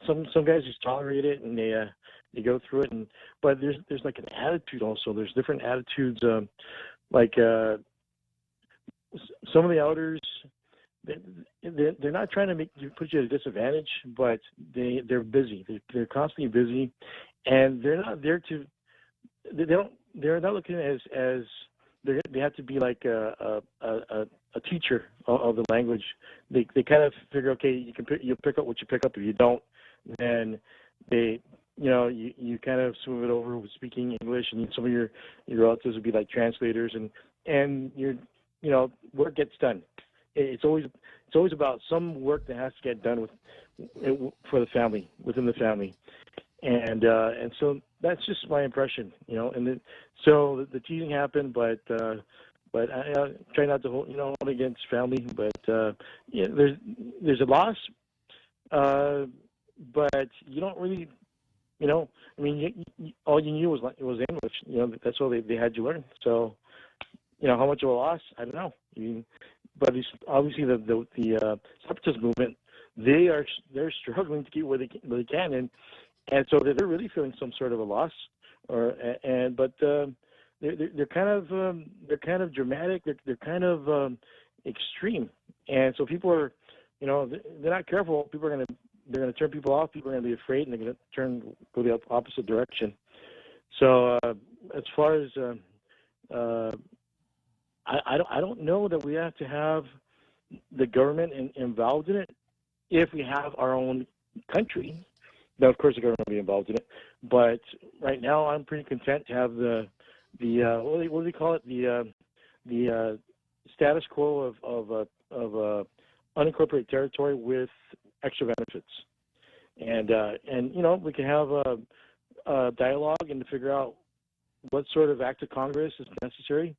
Some guys just tolerate it and they go through it, but there's like an attitude also. There's different attitudes. Like some of the elders, they're not trying to put you at a disadvantage, but they're busy. They're constantly busy, and they're not there to. They're not looking as they have to be like a teacher of the language. They kind of figure, okay, you'll pick up what you pick up. If you don't, then you kind of smooth it over with speaking English, and some of your relatives would be like translators, and your work gets done. It's always about some work that has to get done for the family, within the family, and so that's just my impression, so the teasing happened, but I try not to hold against family, but there's a loss, but you don't really, I mean, all you knew was English, that's all they had you learn. So, how much of a loss, I don't know. But it's obviously the separatist movement, they're struggling to keep where they can, and so they're really feeling some sort of a loss, but they're kind of dramatic. They're kind of extreme, and so people are, they're not careful. People are they're gonna turn people off. People are gonna be afraid, and they're gonna go the opposite direction. So as far as I don't know that we have to have the government involved in it. If we have our own country, now of course the government will be involved in it. But right now, I'm pretty content to have the what do they call it, the status quo of unincorporated territory with extra benefits, and we can have a dialogue and to figure out what sort of act of Congress is necessary.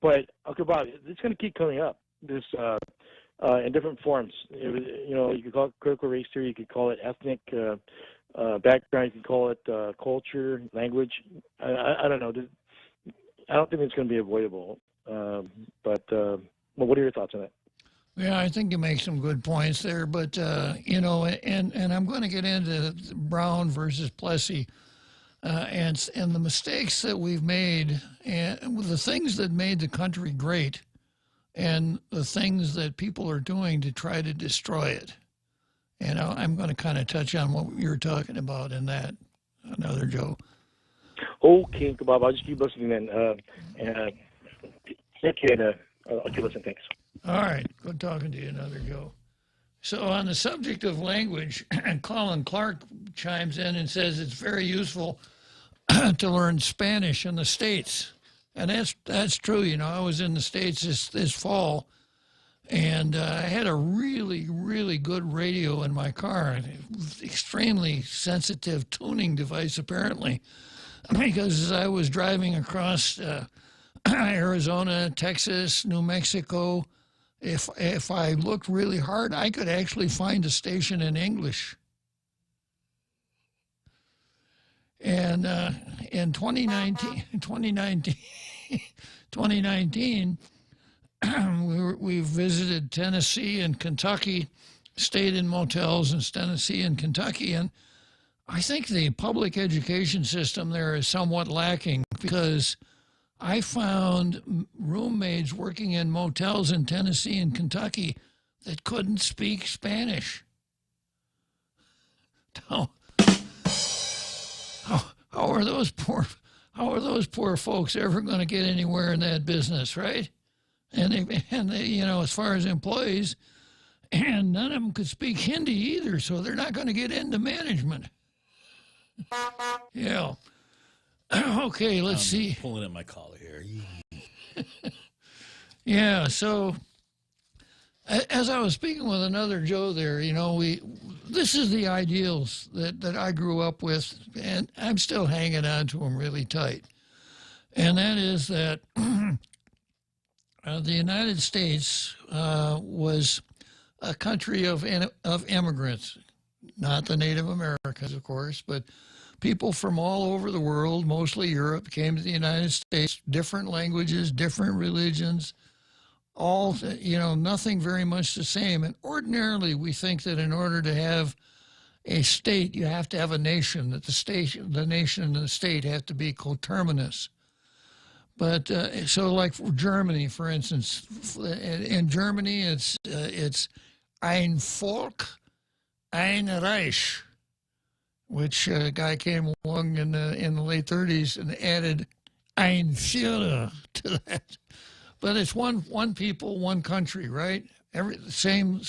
But Bob, it's going to keep coming up. This in different forms. You could call it critical race theory. You could call it ethnic background. You could call it culture, language. I don't know. I don't think it's going to be avoidable. But what are your thoughts on it? Yeah, I think you make some good points there, but you know, and I'm going to get into Brown versus Plessy, and the mistakes that we've made, and the things that made the country great, and the things that people are doing to try to destroy it. And I'm going to kind of touch on what you're talking about in that. Another Joe. Okay, Bob. I'll just keep listening then. Thank you, and I'll keep listening. Thanks. All right. Good talking to you, another Joe. So on the subject of language, Colin Clark chimes in and says it's very useful to learn Spanish in the States. And that's true. You know, I was in the States this fall, and I had a really, really good radio in my car, extremely sensitive tuning device, apparently, because as I was driving across Arizona, Texas, New Mexico, if I looked really hard, I could actually find a station in English. And in 2019, we visited Tennessee and Kentucky, stayed in motels in Tennessee and Kentucky, and I think the public education system there is somewhat lacking, because I found roommates working in motels in Tennessee and Kentucky that couldn't speak Spanish. How are those poor folks ever going to get anywhere in that business, right? And they, you know, as far as employees, and none of them could speak Hindi either, so they're not going to get into management. Yeah. Okay, let's see. Pulling at my collar here. Yeah, so as I was speaking with another Joe there, you know, this is the ideals that I grew up with, and I'm still hanging on to them really tight. And that is that the United States was a country of immigrants, not the Native Americans, of course, but people from all over the world, mostly Europe, came to the United States, different languages, different religions, all, you know, nothing very much the same. And ordinarily, we think that in order to have a state, you have to have a nation, that the nation and the state have to be coterminous. But so like for Germany, for instance, in Germany, it's ein Volk, ein Reich, which a guy came along in the late 30s and added ein Führer to that. But it's one people, one country, right? Same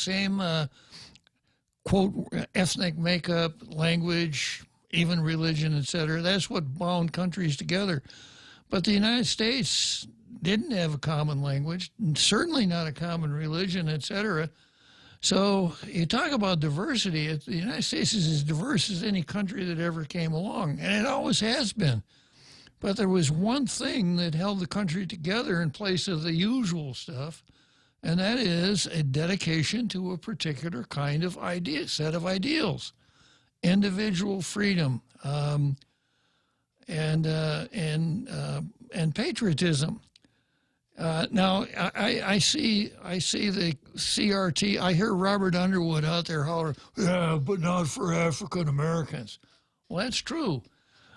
quote, ethnic makeup, language, even religion, etc. That's what bound countries together. But the United States didn't have a common language, certainly not a common religion, etc. So you talk about diversity. The United States is as diverse as any country that ever came along, and it always has been. But there was one thing that held the country together in place of the usual stuff, and that is a dedication to a particular kind of set of ideals, individual freedom, and patriotism. Now, I see the CRT. I hear Robert Underwood out there holler, "Yeah, but not for African Americans." Well, that's true.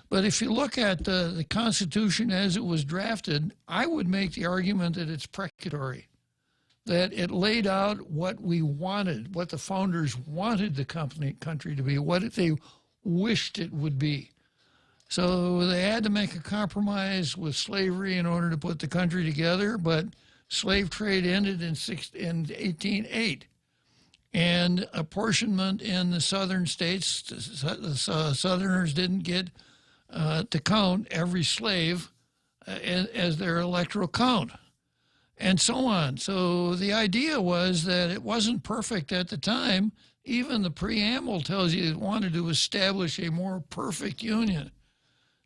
But if you look at the Constitution as it was drafted, I would make the argument that it's precatory, that it laid out what we wanted, what the founders wanted the country to be, what they wished it would be. So they had to make a compromise with slavery in order to put the country together, but slave trade ended in 1808. And apportionment in the southern states, the Southerners didn't get to count every slave as their electoral count, and so on. So the idea was that it wasn't perfect at the time. Even the preamble tells you it wanted to establish a more perfect union.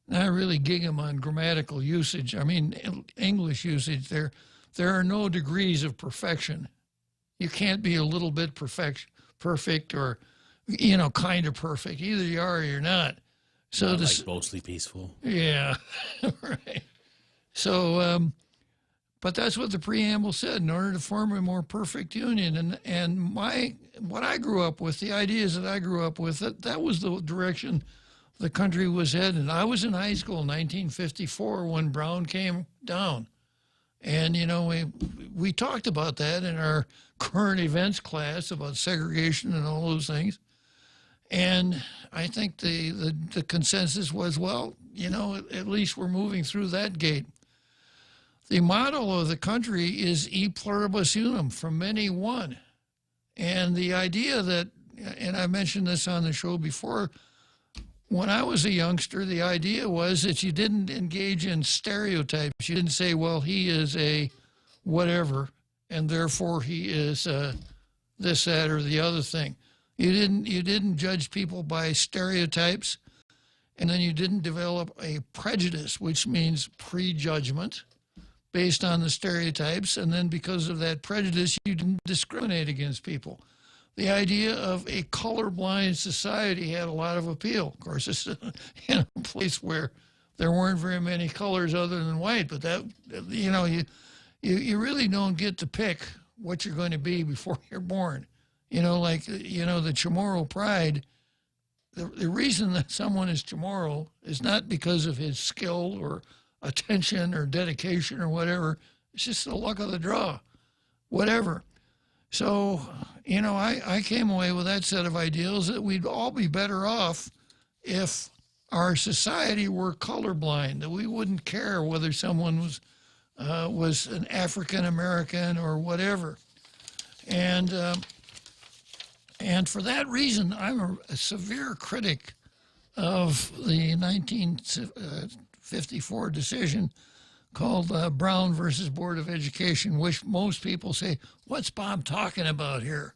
Not really gig 'em on grammatical usage. I mean, English usage, there are no degrees of perfection. You can't be a little bit perfect or, you know, kind of perfect. Either you are or you're not. So like mostly peaceful. Yeah, right. So But that's what the preamble said, in order to form a more perfect union. And what I grew up with, the ideas that I grew up with, that was the direction the country was headed. I was in high school in 1954 when Brown came down. And, you know, we talked about that in our current events class about segregation and all those things. And I think the consensus was, well, you know, at least we're moving through that gate. The motto of the country is e pluribus unum, from many one. And the idea that, and I mentioned this on the show before, when I was a youngster, the idea was that you didn't engage in stereotypes. You didn't say, well, he is a whatever, and therefore he is this, that, or the other thing. You didn't judge people by stereotypes, and then you didn't develop a prejudice, which means prejudgment, based on the stereotypes, and then because of that prejudice, you didn't discriminate against people. The idea of a colorblind society had a lot of appeal. Of course, it's in a place where there weren't very many colors other than white, but that, you know, you really don't get to pick what you're going to be before you're born. You know, like, you know, the Chamorro Pride, the reason that someone is Chamorro is not because of his skill or attention or dedication or whatever. It's just the luck of the draw, whatever. So, you know, I came away with that set of ideals that we'd all be better off if our society were colorblind, that we wouldn't care whether someone was an African American or whatever. And for that reason, I'm a severe critic of the 1954 decision called Brown versus Board of Education, which most people say, what's Bob talking about here?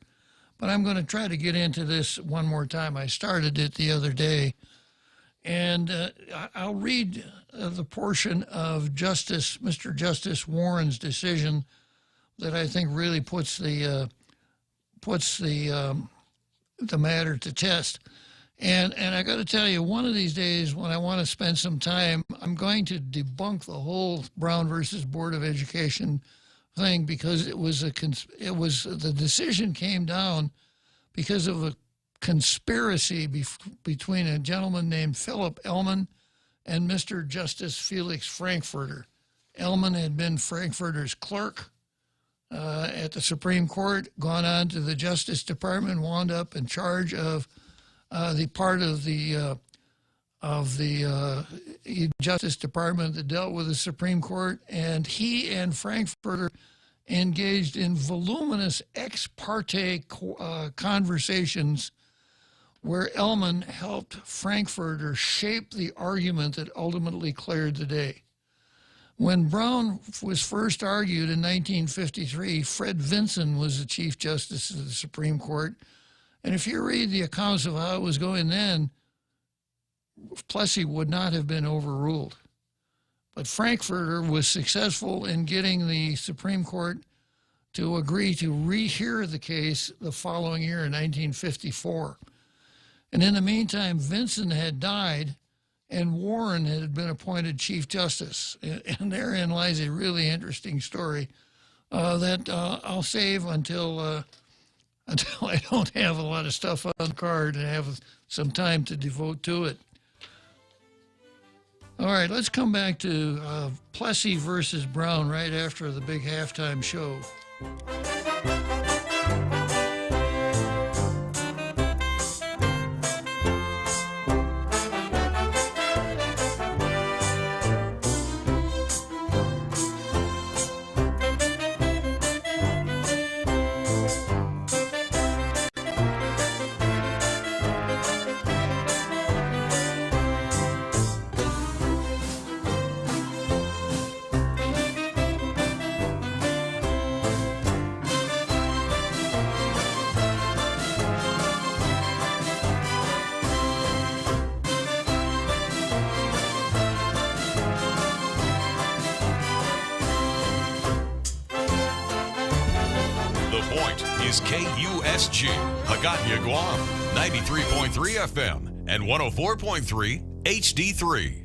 But I'm going to try to get into this one more time. I started it the other day. And I'll read the portion of Mr. Justice Warren's decision that I think really puts the matter to test. And I got to tell you, one of these days when I want to spend some time, I'm going to debunk the whole Brown versus Board of Education thing, because the decision came down because of a conspiracy between a gentleman named Philip Ellman and Mr. Justice Felix Frankfurter. Ellman had been Frankfurter's clerk at the Supreme Court, gone on to the Justice Department, wound up in charge of the part of the Justice Department that dealt with the Supreme Court, and he and Frankfurter engaged in voluminous ex parte conversations where Ellman helped Frankfurter shape the argument that ultimately cleared the day. When Brown was first argued in 1953, Fred Vinson was the Chief Justice of the Supreme Court. And if you read the accounts of how it was going then, Plessy would not have been overruled. But Frankfurter was successful in getting the Supreme Court to agree to rehear the case the following year in 1954. And in the meantime, Vinson had died and Warren had been appointed Chief Justice. And therein lies a really interesting story that I'll save until I don't have a lot of stuff on the card and have some time to devote to it. All right, let's come back to Plessy versus Brown right after the big halftime show. KUSG, Hagåtña, Guam, 93.3 FM and 104.3 HD3.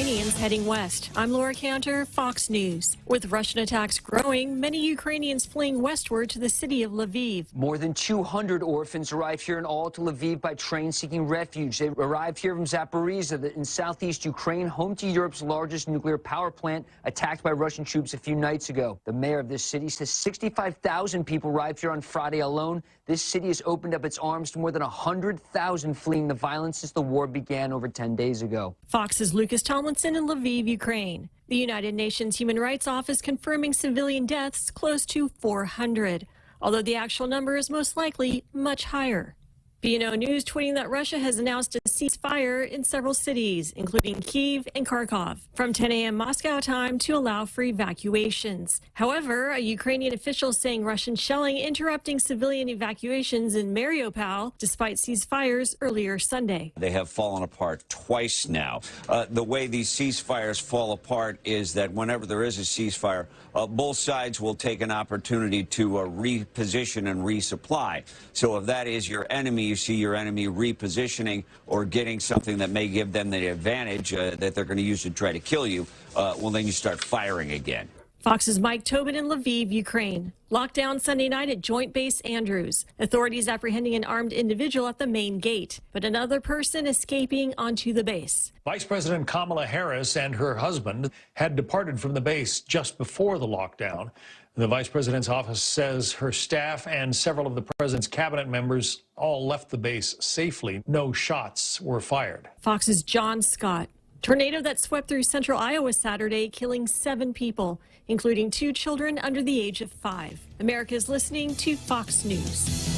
Ukrainians heading west. I'm Laura Cantor, Fox News. With Russian attacks growing, many Ukrainians fleeing westward to the city of Lviv. More than 200 orphans arrived here in all to Lviv by train seeking refuge. They arrived here from Zaporizhzhia in southeast Ukraine, home to Europe's largest nuclear power plant, attacked by Russian troops a few nights ago. The mayor of this city says 65,000 people arrived here on Friday alone. This city has opened up its arms to more than 100,000 fleeing the violence since the war began over 10 days ago. Fox's Lucas Tomlinson in Lviv, Ukraine. The United Nations Human Rights Office confirming civilian deaths close to 400, although the actual number is most likely much higher. BNO News tweeting that Russia has announced a ceasefire in several cities, including Kyiv and Kharkov, from 10 a.m. Moscow time to allow for evacuations. However, a Ukrainian official saying Russian shelling interrupting civilian evacuations in Mariupol, despite ceasefires earlier Sunday. They have fallen apart twice now. The way these ceasefires fall apart is that whenever there is a ceasefire, both sides will take an opportunity to reposition and resupply. So if that is your enemy, you see your enemy repositioning or getting something that may give them the advantage that they're going to use to try to kill you, well, then you start firing again. Fox's Mike Tobin in Lviv, Ukraine. Lockdown Sunday night at Joint Base Andrews. Authorities apprehending an armed individual at the main gate, but another person escaping onto the base. Vice President Kamala Harris and her husband had departed from the base just before the lockdown. The vice president's office says her staff and several of the president's cabinet members all left the base safely. No shots were fired. Fox's John Scott. Tornado that swept through central Iowa Saturday, killing 7 people, including 2 children under the age of 5. America is listening to Fox News.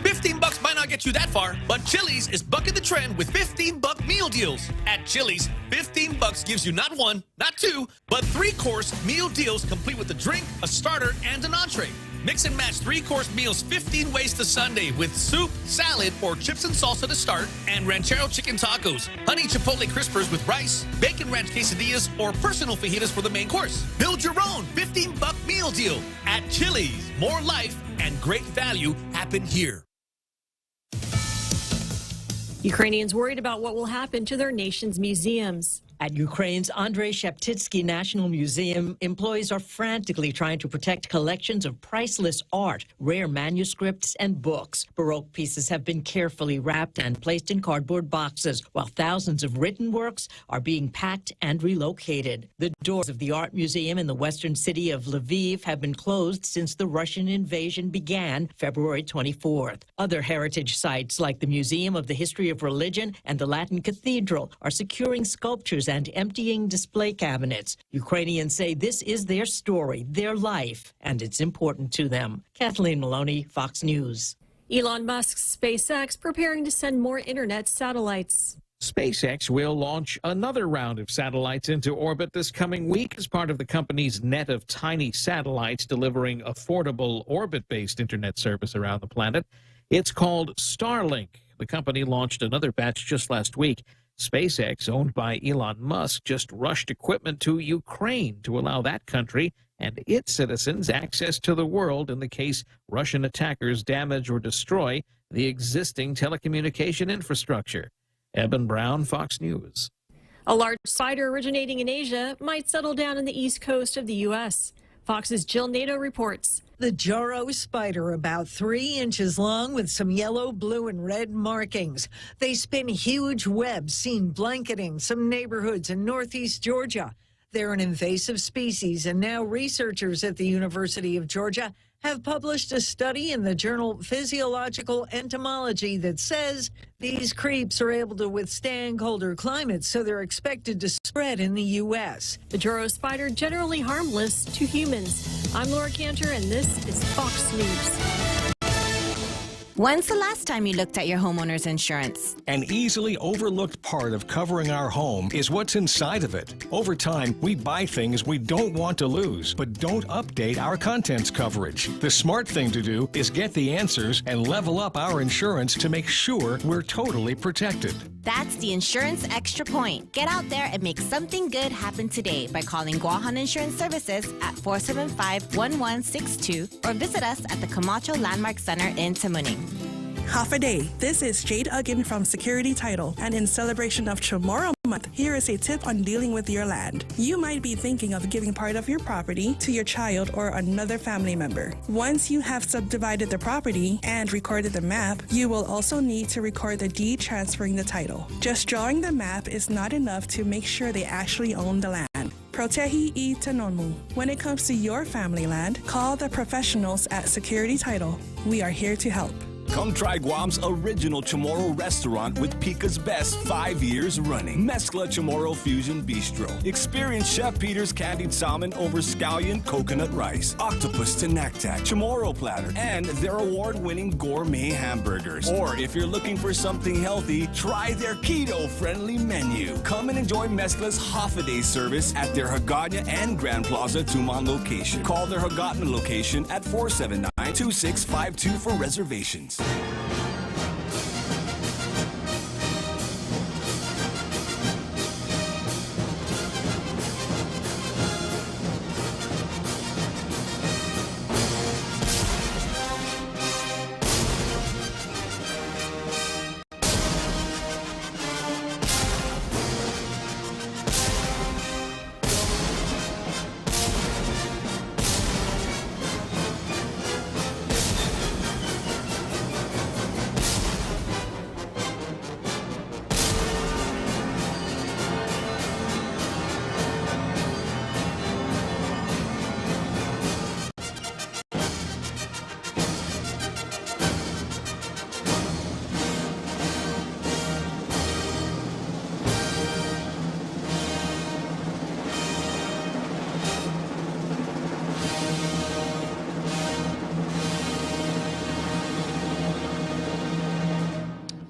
$15 might not get you that far, but Chili's is bucking the trend with $15 meal deals. At Chili's, $15 gives you not 1, not 2, but 3-course meal deals complete with a drink, a starter, and an entree. Mix and match 3-course meals 15 ways to Sunday with soup, salad, or chips and salsa to start, and ranchero chicken tacos, honey chipotle crispers with rice, bacon ranch quesadillas, or personal fajitas for the main course. Build your own $15 meal deal at Chili's. More life and great value happen here. Ukrainians worried about what will happen to their nation's museums. At Ukraine's Andrei Sheptytsky National Museum, employees are frantically trying to protect collections of priceless art, rare manuscripts, and books. Baroque pieces have been carefully wrapped and placed in cardboard boxes, while thousands of written works are being packed and relocated. The doors of the art museum in the western city of Lviv have been closed since the Russian invasion began February 24th. Other heritage sites like the Museum of the History of Religion and the Latin Cathedral are securing sculptures and emptying display cabinets. Ukrainians say this is their story, their life, and it's important to them. Kathleen Maloney, Fox News. Elon Musk's SpaceX preparing to send more internet satellites. SpaceX will launch another round of satellites into orbit this coming week as part of the company's net of tiny satellites delivering affordable orbit-based internet service around the planet. It's called Starlink. The company launched another batch just last week. SpaceX, owned by Elon Musk, just rushed equipment to Ukraine to allow that country and its citizens access to the world in the case Russian attackers damage or destroy the existing telecommunication infrastructure. Eben Brown, Fox News. A large spider originating in Asia might settle down on the east coast of the U.S. Fox's Jill Nato reports. The Joro spider, about 3 inches long with some yellow, blue, and red markings. They spin huge webs seen blanketing some neighborhoods in northeast Georgia. They're an invasive species, and now researchers at the University of Georgia have published a study in the journal Physiological Entomology that says these creeps are able to withstand colder climates, so they're expected to spread in the U.S. The Joro spider generally harmless to humans. I'm Laura Cantor, and this is Fox News. When's the last time you looked at your homeowner's insurance? An easily overlooked part of covering our home is what's inside of it. Over time, we buy things we don't want to lose, but don't update our contents coverage. The smart thing to do is get the answers and level up our insurance to make sure we're totally protected. That's the Insurance Extra Point. Get out there and make something good happen today by calling Guahan Insurance Services at 475-1162 or visit us at the Camacho Landmark Center in Tamuning. Half a day. This is Jade Uggan from Security Title, and in celebration of Tomorrow Month, here is a tip on dealing with your land. You might be thinking of giving part of your property to your child or another family member. Once you have subdivided the property and recorded the map, you will also need to record the deed transferring the title. Just drawing the map is not enough to make sure they actually own the land. Protehi I Tanonmu. When it comes to your family land, call the professionals at Security Title. We are here to help. Come try Guam's original Chamorro restaurant with Pica's Best 5 years running. Mezcla Chamorro Fusion Bistro. Experience Chef Peter's candied salmon over scallion coconut rice, octopus to naktak, Chamorro platter, and their award-winning gourmet hamburgers. Or if you're looking for something healthy, try their keto-friendly menu. Come and enjoy Mezcla's half-a-day service at their Hagåtña and Grand Plaza Tuman location. Call their Hagåtña location at 479-2652 for reservations.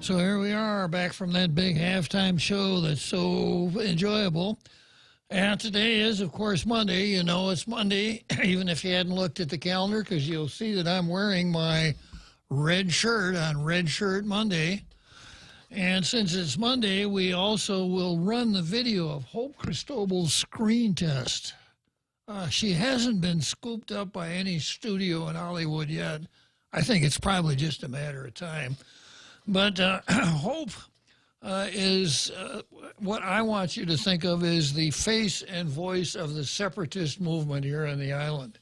So here we are back from that big halftime show that's so enjoyable. And today is, of course, Monday. You know it's Monday, even if you hadn't looked at the calendar, because you'll see that I'm wearing my red shirt on Red Shirt Monday. And since it's Monday, we also will run the video of Hope Cristobal's screen test. She hasn't been scooped up by any studio in Hollywood yet. I think it's probably just a matter of time. But Hope is what I want you to think of as the face and voice of the separatist movement here on the island.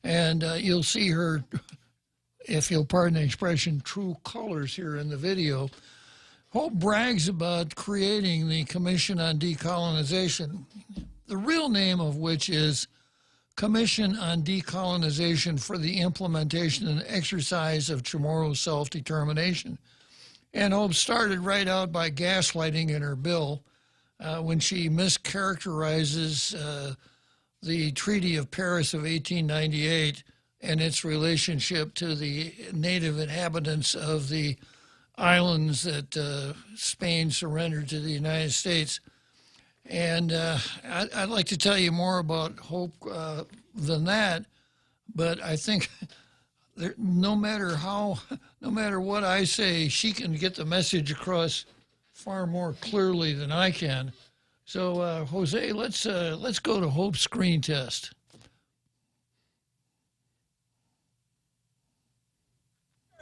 And you'll see her, if you'll pardon the expression, true colors here in the video. Hope brags about creating the Commission on Decolonization, the real name of which is Commission on Decolonization for the Implementation and Exercise of Chamorro Self-Determination. And Hope started right out by gaslighting in her bill when she mischaracterizes the Treaty of Paris of 1898 and its relationship to the native inhabitants of the islands that Spain surrendered to the United States. And I'd like to tell you more about Hope than that, but I think no matter what I say, she can get the message across far more clearly than I can. So, Jose, let's go to Hope's screen test.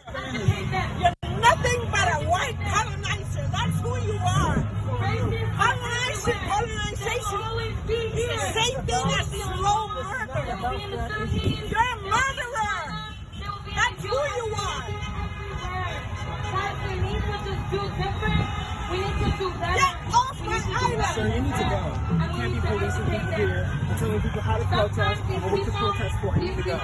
You're nothing but a white colonizer. That's who you are. Colonization. Same thing as slow murder. You're a murderer. That's who you are. We need to just do different. We need to do better. Get off my island. Sir, you need to go. You can't be policing people here and telling people how to protest or what to protest for. You need to go.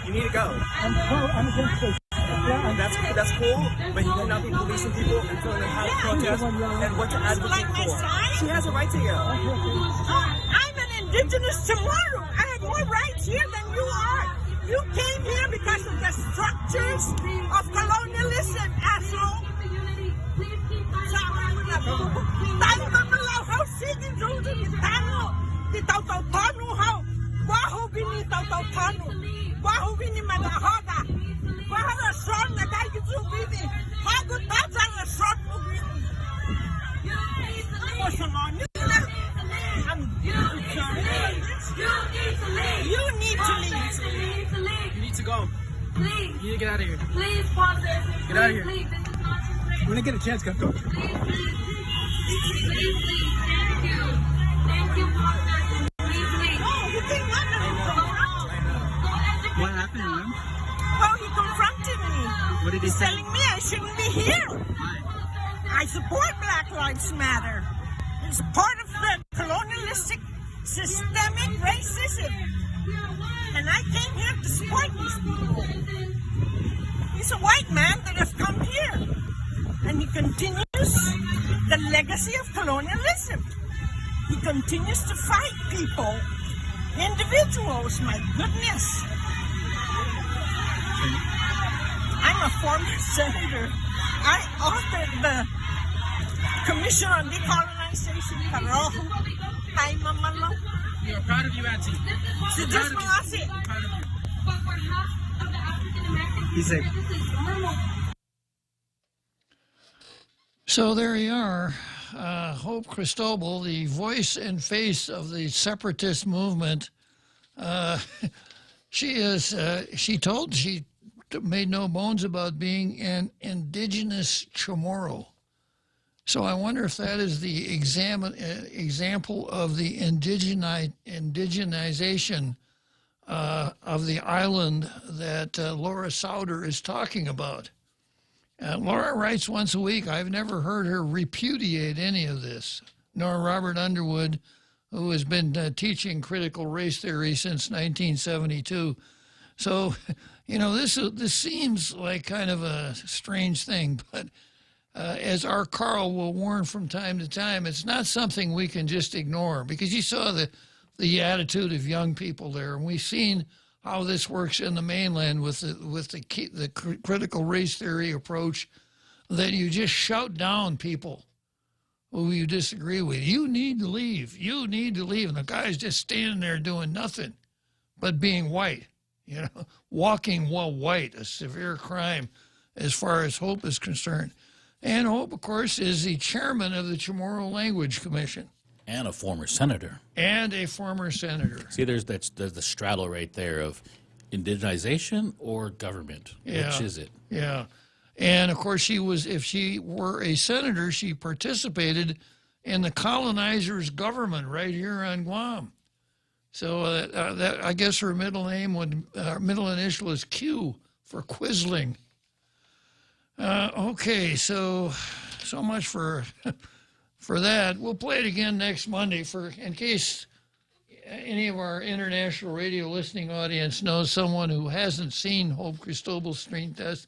You need to go. I'm against this. Yeah, that's cool, but you cannot be policing people and telling them how to protest and what to advocate for. She has a right to go. I'm an indigenous Chamorro. I have more rights here than you are. You came here because of the structures of colonialism, asshole. Tayo mamalaw how sige duldo ni tano. Di tau tano how. Waho bini tau tano. Waho bini madahoga. Waho na son na tayo bini. Hago tata na son mo bini. You need to leave. You need to go. Please. You need to get out of here. Please pause this. Get out of here. Please, this is not your break. When I get a chance, go. Please. Thank you. Thank you, pause this. Please leave. No, you think nothing. What happened, ma'am? Oh, he confronted me. What did he He's say? telling me I shouldn't be here. I support Black Lives Matter. It's part of the colonialistic systemic racism. And I came here to support these people. He's a white man that has come here. And he continues the legacy of colonialism. He continues to fight people, individuals, my goodness. I'm a former senator. I authored the Commission on Decolonization. Ay, mamalo. We are proud of you, Auntie. So just kasi. He's safe. So there you are. Hope Cristobal, the voice and face of the separatist movement. She made no bones about being an indigenous Chamorro. So I wonder if that is the example of the indigenization of the island that Laura Souder is talking about. Laura writes once a week. I've never heard her repudiate any of this, nor Robert Underwood, who has been teaching critical race theory since 1972. So, this seems like kind of a strange thing, but as our Carl will warn from time to time, it's not something we can just ignore, because you saw the attitude of young people there, and we've seen how this works in the mainland with the critical race theory approach, that you just shout down people who you disagree with. You need to leave. You need to leave. And the guy's just standing there doing nothing but being white, walking while white, a severe crime as far as Hope is concerned. And Hope, of course, is the chairman of the Chamorro Language Commission. And a former senator. See, there's the straddle right there of indigenization or government. Yeah. Which is it? Yeah. And, of course, if she were a senator, she participated in the colonizers' government right here on Guam. So I guess her middle initial is Q for Quisling. Okay, so much for that. We'll play it again next Monday in case any of our international radio listening audience knows someone who hasn't seen Hope Cristobal's screen test.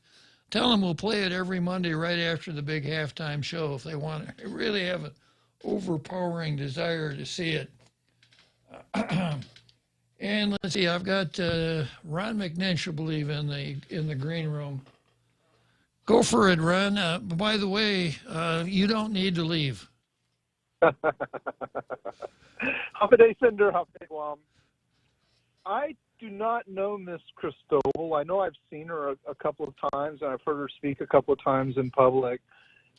Tell them we'll play it every Monday right after the big halftime show if they want to really have an overpowering desire to see it. And let's see, I've got Ron McNinch, I believe, in the green room. Go for it, Ron. By the way, you don't need to leave. Hapaday Cinder, Hapaday Guam. I do not know Miss Cristobal. I know I've seen her a couple of times, and I've heard her speak a couple of times in public.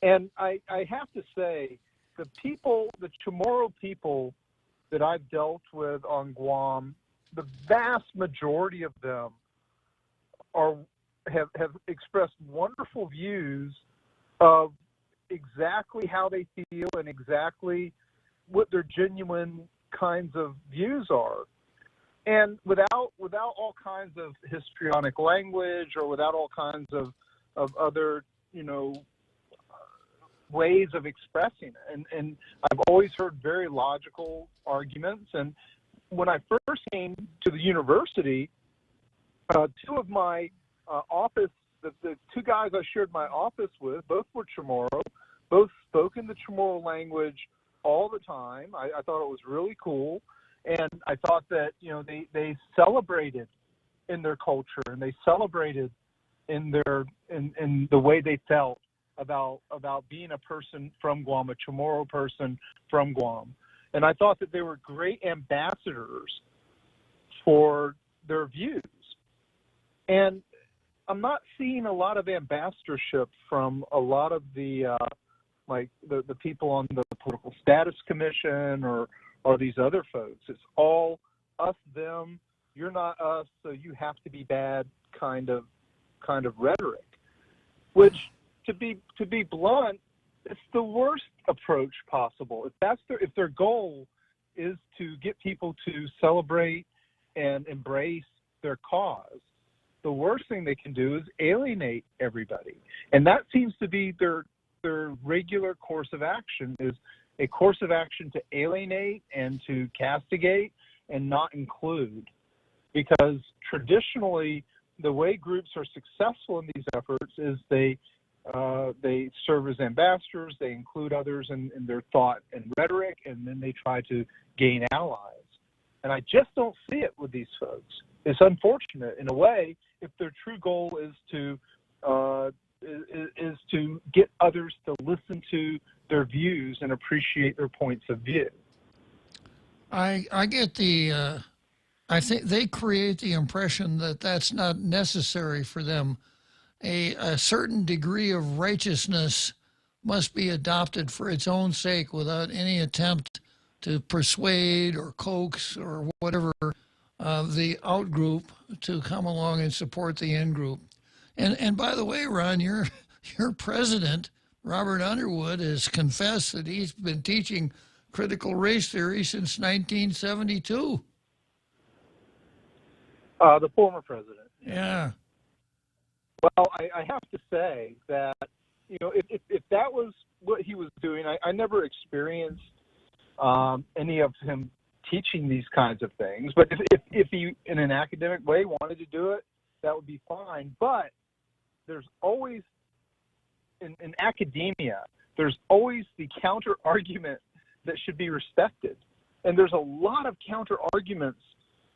And I have to say, the Chamorro people that I've dealt with on Guam, the vast majority of them have expressed wonderful views of exactly how they feel and exactly what their genuine kinds of views are. And without all kinds of histrionic language or without all kinds of other, ways of expressing it. And I've always heard very logical arguments. And when I first came to the university, two of my office, the two guys I shared my office with, both were Chamorro, both spoke in the Chamorro language all the time. I thought it was really cool. And I thought that, they celebrated in their culture, and they celebrated in the way they felt about being a person from Guam, a Chamorro person from Guam. And I thought that they were great ambassadors for their views. And I'm not seeing a lot of ambassadorship from a lot of the the people on the Political Status Commission or these other folks. It's all us, them, you're not us, so you have to be bad kind of rhetoric. Which, to be blunt, it's the worst approach possible. If their goal is to get people to celebrate and embrace their cause, the worst thing they can do is alienate everybody. And that seems to be their regular course of action, is a course of action to alienate and to castigate and not include. Because traditionally, the way groups are successful in these efforts is they serve as ambassadors, they include others in their thought and rhetoric, and then they try to gain allies. And I just don't see it with these folks. It's unfortunate in a way if their true goal is to get others to listen to their views and appreciate their points of view. I get I think they create the impression that that's not necessary for them. A certain degree of righteousness must be adopted for its own sake without any attempt to persuade or coax or whatever the out group to come along and support the in group. And by the way, Ron, your president, Robert Underwood, has confessed that he's been teaching critical race theory since 1972. The former president. Yeah. Well, I have to say that, if that was what he was doing, I never experienced any of him teaching these kinds of things. But if he, in an academic way, wanted to do it, that would be fine. But there's always, in academia, there's always the counter argument that should be respected. And there's a lot of counter arguments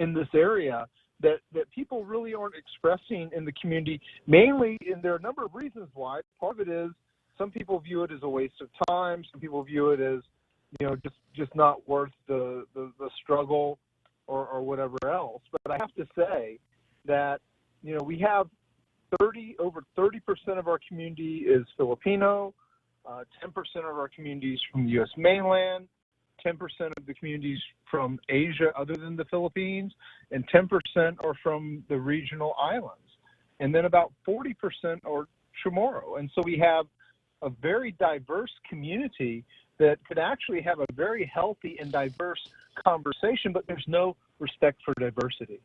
in this area that people really aren't expressing in the community, mainly, and there are a number of reasons why. Part of it is some people view it as a waste of time. Some people view it as, just not worth the struggle or whatever else. But I have to say that, we have over 30% of our community is Filipino, 10% of our community is from the U.S. mainland, 10% of the communities from Asia other than the Philippines, and 10% are from the regional islands. And then about 40% are Chamorro. And so we have a very diverse community that could actually have a very healthy and diverse conversation, but there's no respect for diversity.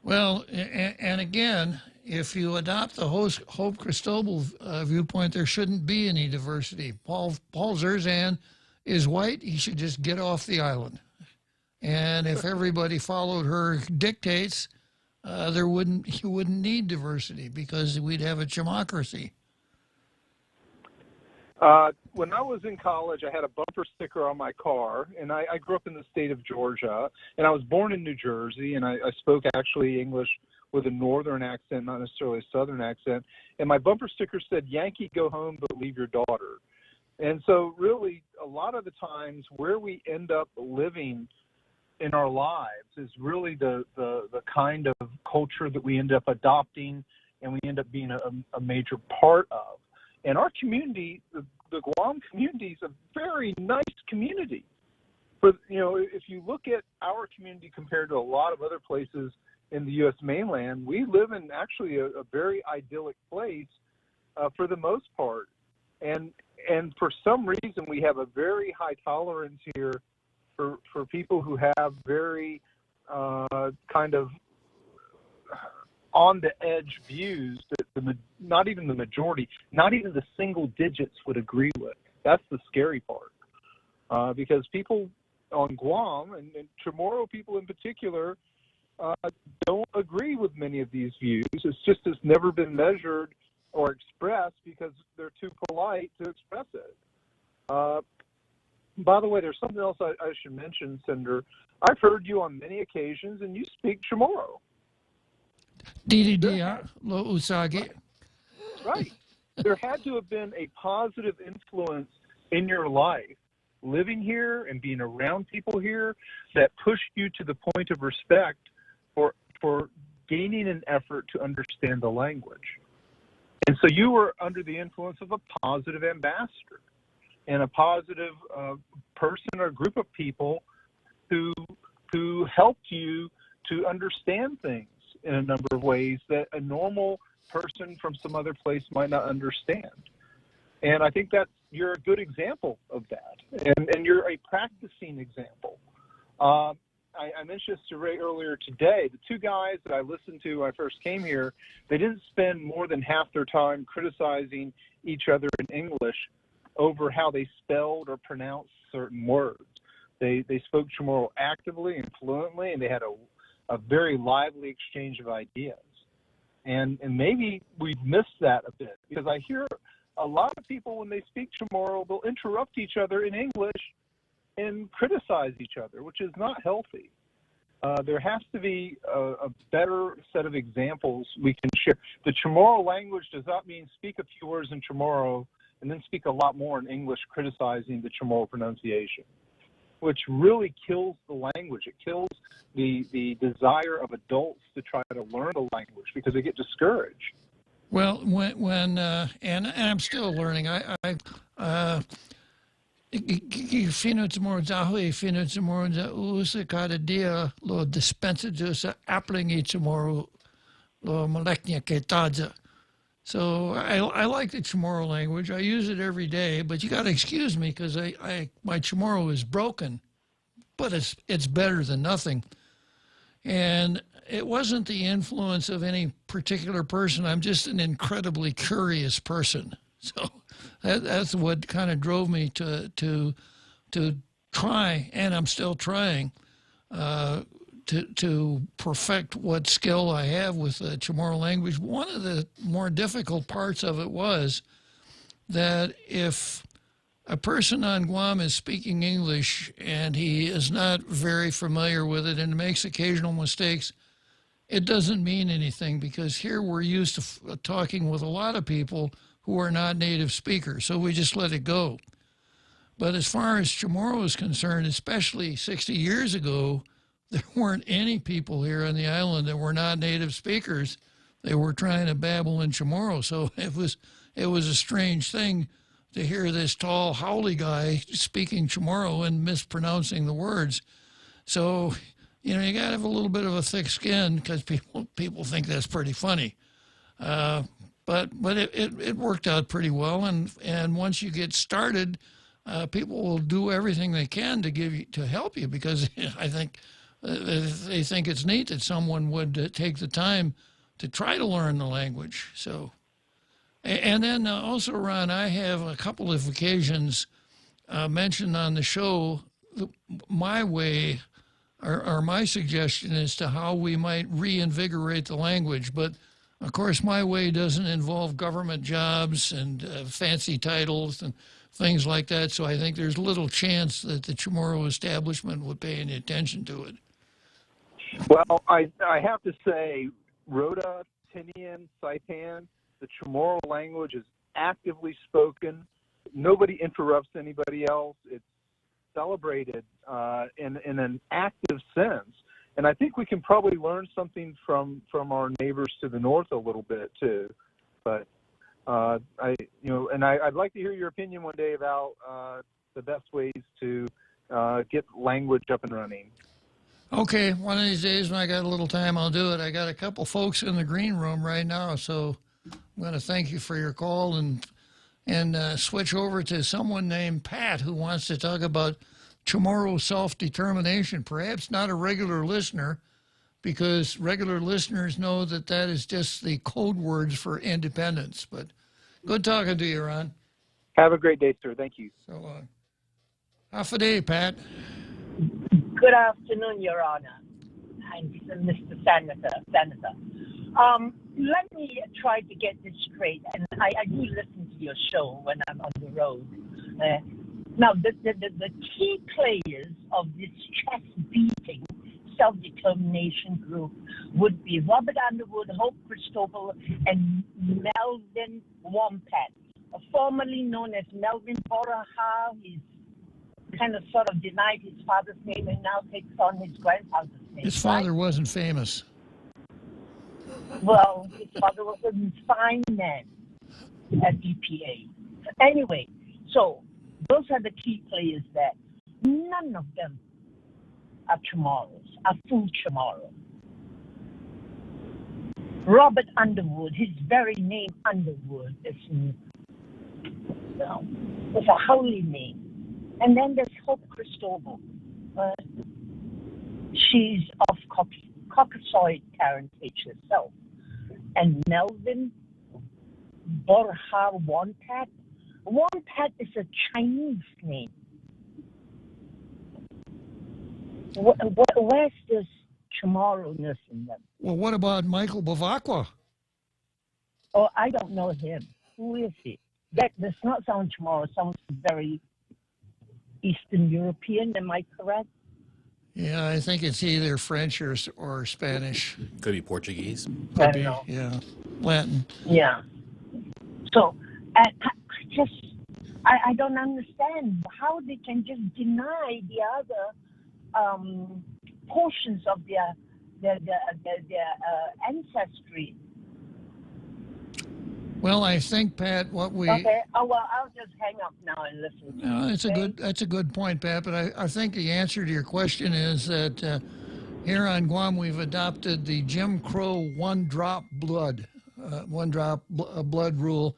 Well, and again, if you adopt the Hope Cristobal viewpoint, there shouldn't be any diversity. Paul Zerzan is white. He should just get off the island. And if everybody followed her dictates, you wouldn't need diversity because we'd have a democracy. When I was in college, I had a bumper sticker on my car, and I grew up in the state of Georgia, and I was born in New Jersey, and I spoke actually English with a northern accent, not necessarily a southern accent, and my bumper sticker said, "Yankee, go home, but leave your daughter." And so really, a lot of the times where we end up living in our lives is really the kind of culture that we end up adopting and we end up being a major part of. And our community, the Guam community, is a very nice community. But, if you look at our community compared to a lot of other places in the U.S. mainland, we live in actually a very idyllic place for the most part. And for some reason, we have a very high tolerance here for people who have very kind of on-the-edge views that not even the majority, not even the single digits would agree with. That's the scary part. Because people on Guam, and Chamorro people in particular, don't agree with many of these views. It's never been measured or expressed because they're too polite to express it. By the way, there's something else I should mention, Senator. I've heard you on many occasions, and you speak Chamorro. lo usagi. Right. There had to have been a positive influence in your life, living here and being around people here, that pushed you to the point of respect for gaining an effort to understand the language. And so you were under the influence of a positive ambassador and a positive person or group of people who helped you to understand things in a number of ways that a normal person from some other place might not understand. And I think that you're a good example of that, and you're a practicing example. I mentioned this to Ray earlier today. The two guys that I listened to when I first came here, they didn't spend more than half their time criticizing each other in English over how they spelled or pronounced certain words. They spoke Chamorro actively and fluently, and they had a very lively exchange of ideas. And maybe we've missed that a bit, because I hear a lot of people, when they speak Chamorro, they'll interrupt each other in English and criticize each other, which is not healthy. There has to be a better set of examples we can share. The Chamorro language does not mean speak a few words in Chamorro and then speak a lot more in English criticizing the Chamorro pronunciation, which really kills the language. It kills the desire of adults to try to learn the language because they get discouraged. Well, when and I'm still learning. Fino tomorrow zahui fino tomorrow za usa cada dia lo dispensa sa applingi tomorrow lo maleknia ketaja. So I like the Chamorro language. I use it every day, but you got to excuse me because my Chamorro is broken, but it's better than nothing. And it wasn't the influence of any particular person. I'm just an incredibly curious person. So that's what kind of drove me to try, and I'm still trying to perfect what skill I have with the Chamorro language. One of the more difficult parts of it was that if a person on Guam is speaking English and he is not very familiar with it and makes occasional mistakes, it doesn't mean anything, because here we're used to talking with a lot of people who are not native speakers, so we just let it go. But as far as Chamorro is concerned, especially 60 years ago, there weren't any people here on the island that were not native speakers. They were trying to babble in Chamorro, so it was a strange thing to hear this tall, howly guy speaking Chamorro and mispronouncing the words. So, you know, you got to have a little bit of a thick skin, because people think that's pretty funny. But it worked out pretty well, and once you get started, people will do everything they can to help you, because I think they think it's neat that someone would take the time to try to learn the language. So, and then also, Ron, I have a couple of occasions mentioned on the show my way or my suggestion as to how we might reinvigorate the language, but of course, my way doesn't involve government jobs and fancy titles and things like that, so I think there's little chance that the Chamorro establishment would pay any attention to it. Well, I have to say, Rhoda, Tinian, Saipan, the Chamorro language is actively spoken. Nobody interrupts anybody else. It's celebrated in an active sense. And I think we can probably learn something from our neighbors to the north a little bit too. But I'd like to hear your opinion one day about the best ways to get language up and running. Okay, one of these days when I got a little time, I'll do it. I got a couple folks in the green room right now, so I'm going to thank you for your call and switch over to someone named Pat who wants to talk about Chamorro self-determination. Perhaps not a regular listener, because regular listeners know that is just the code words for independence. But good talking to you, Ron. Have a great day, sir. Thank you. So half a day, Pat. Good afternoon, Your Honor, and Mr. Senator. Let me try to get this straight, and I do listen to your show when I'm on the road. Now, the key players of this chess beating self-determination group would be Robert Underwood, Hope Christopher, and Melvin Wompat, formerly known as Melvin Borahar. He's kind of sort of denied his father's name and now takes on his grandfather's name. His father wasn't famous. Well, his father was a fine man at EPA. Anyway, so those are the key players that none of them are tomorrows, are full tomorrow. Robert Underwood, his very name Underwood, is it's a holy name. And then there's Hope Christopher. She's of Caucasoid parentage herself. And Melvin Borhar Wompat. Wompat is a Chinese name. Where's this tomorrowness in them? Well, what about Michael Bavacqua? Oh, I don't know him. Who is he? That does not sound tomorrow. Sounds very Eastern European. Am I correct? Yeah, I think it's either French or Spanish. Could be Portuguese. Could be, yeah. Latin. Yeah. So, I don't understand how they can just deny the other portions of their ancestry. Well, I think, Pat, what we... Okay. Oh, well, I'll just hang up now and listen to you. That's a good point, Pat, but I think the answer to your question is that here on Guam we've adopted the Jim Crow one-drop blood rule.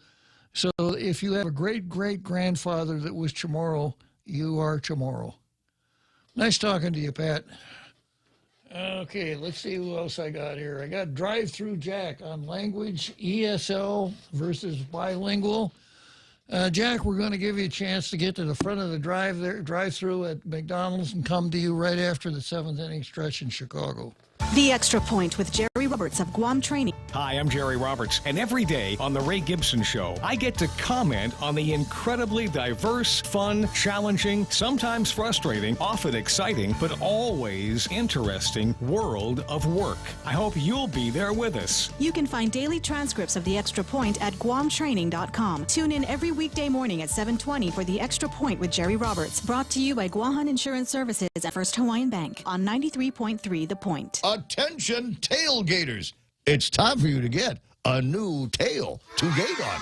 So if you have a great-great-grandfather that was Chamorro, you are Chamorro. Nice talking to you, Pat. Okay, let's see who else I got here. I got Drive-Through Jack on language, ESL versus bilingual. Jack, we're going to give you a chance to get to the front of the drive-through at McDonald's and come to you right after the 7th inning stretch in Chicago. The Extra Point with Jerry Roberts of Guam Training. Hi, I'm Jerry Roberts, and every day on The Ray Gibson Show, I get to comment on the incredibly diverse, fun, challenging, sometimes frustrating, often exciting, but always interesting world of work. I hope you'll be there with us. You can find daily transcripts of The Extra Point at guamtraining.com. Tune in every weekday morning at 7:20 for The Extra Point with Jerry Roberts. Brought to you by Guahan Insurance Services at First Hawaiian Bank on 93.3 The Point. Attention tailgaters. It's time for you to get a new tail to gate on.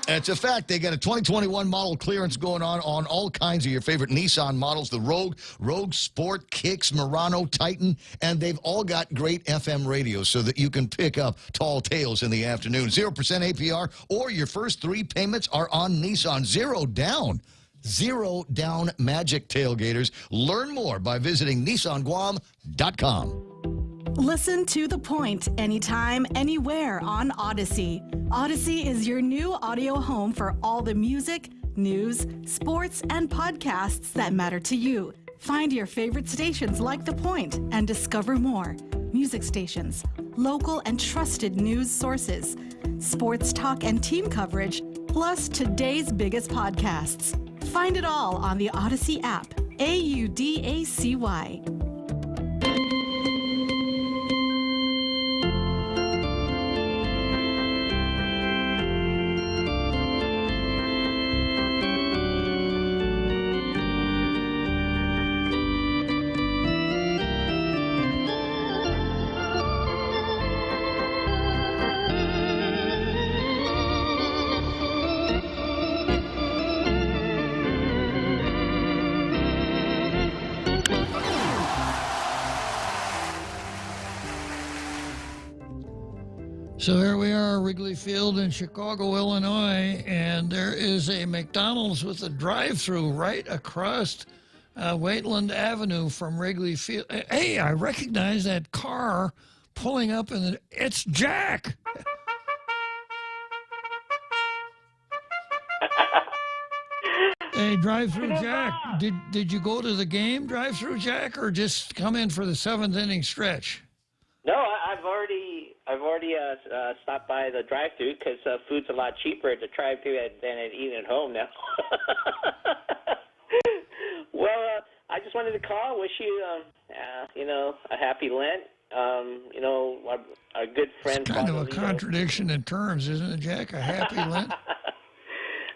It's a fact. They got a 2021 model clearance going on all kinds of your favorite Nissan models, the Rogue Sport, Kicks, Murano, Titan, and they've all got great FM radios so that you can pick up tall tales in the afternoon. 0% APR or your first 3 payments are on Nissan. Zero down magic tailgaters. Learn more by visiting NissanGuam.com. Listen to The Point anytime, anywhere on Odyssey. Odyssey is your new audio home for all the music, news, sports, and podcasts that matter to you. Find your favorite stations like The Point and discover more. Music stations, local and trusted news sources, sports talk and team coverage, plus today's biggest podcasts. Find it all on the Odyssey app. AUDACY. So here we are, Wrigley Field in Chicago, Illinois, and there is a McDonald's with a drive-through right across Waitland Avenue from Wrigley Field. Hey, I recognize that car pulling up, and it's Jack. Hey, drive-through Jack, did you go to the game, drive-through Jack, or just come in for the 7th inning stretch? No, I've already stopped by the drive-thru because food's a lot cheaper at the drive-thru than at eating at home now. Well, I just wanted to call, wish you a happy Lent. Our good friend. It's kind of a Father Lito. contradiction in terms, isn't it, Jack? A happy Lent?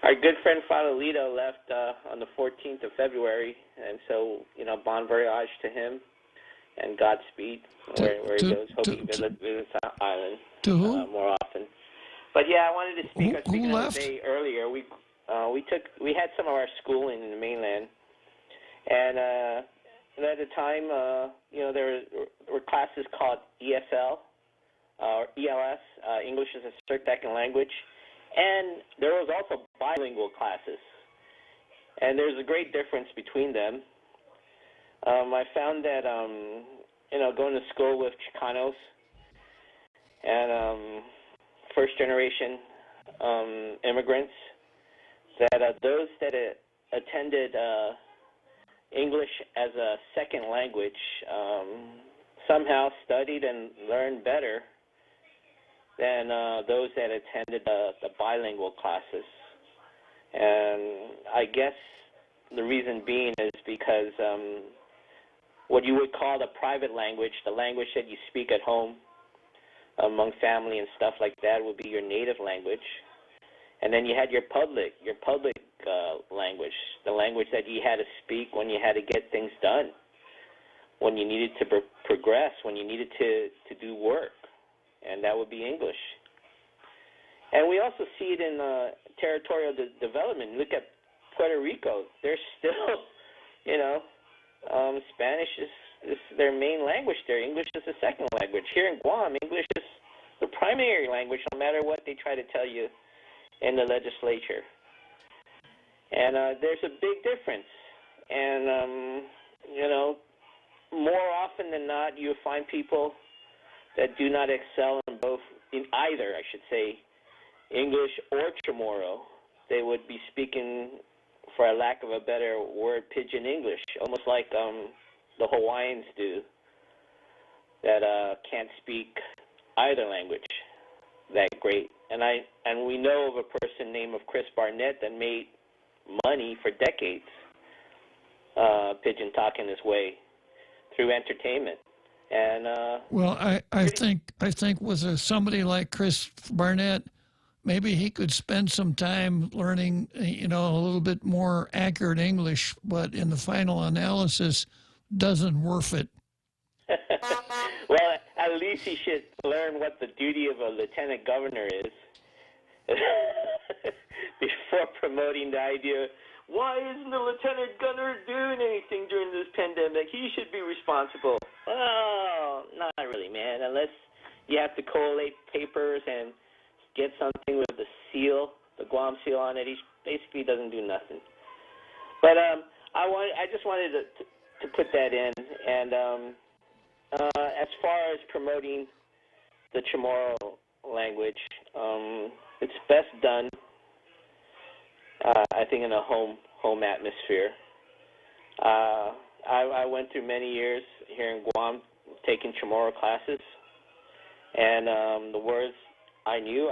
Our good friend Father Lito left on the 14th of February, and so, bon voyage to him, and Godspeed where he goes. Hope he visits the island more often. But yeah, I wanted to speak. I was speaking the other day earlier. We had some of our schooling in the mainland, and at the time, there were classes called ESL or ELS, English as a Second Language. And there was also bilingual classes, and there's a great difference between them. I found that, going to school with Chicanos and first-generation immigrants, that those that attended English as a second language somehow studied and learned better than those that attended the bilingual classes. And I guess the reason being is because what you would call the private language, the language that you speak at home among family and stuff like that, would be your native language. And then you had your public language, the language that you had to speak when you had to get things done, when you needed to progress, when you needed to do work. And that would be English. And we also see it in territorial development. Look at Puerto Rico. They're still, Spanish is their main language there. English is the second language. Here in Guam, English is the primary language, no matter what they try to tell you in the legislature. And there's a big difference. And, more often than not, you'll find people that do not excel in either, I should say, English or Chamorro. They would be speaking, for a lack of a better word, pidgin English, almost like the Hawaiians do, that can't speak either language that great. And we know of a person named Chris Barnett that made money for decades pidgin talking his way through entertainment. And well, I think with somebody like Chris Barnett, maybe he could spend some time learning, a little bit more accurate English, but in the final analysis, doesn't worth it. Well, at least he should learn what the duty of a lieutenant governor is before promoting the idea. Why isn't the lieutenant governor doing anything during this pandemic? He should be responsible. Oh, not really, man. Unless you have to collate papers and get something with the seal, the Guam seal on it, he basically doesn't do nothing. But I just wanted to put that in. And as far as promoting the Chamorro language, it's best done, I think, in a home atmosphere. I went through many years here in Guam taking Chamorro classes, and the words I knew,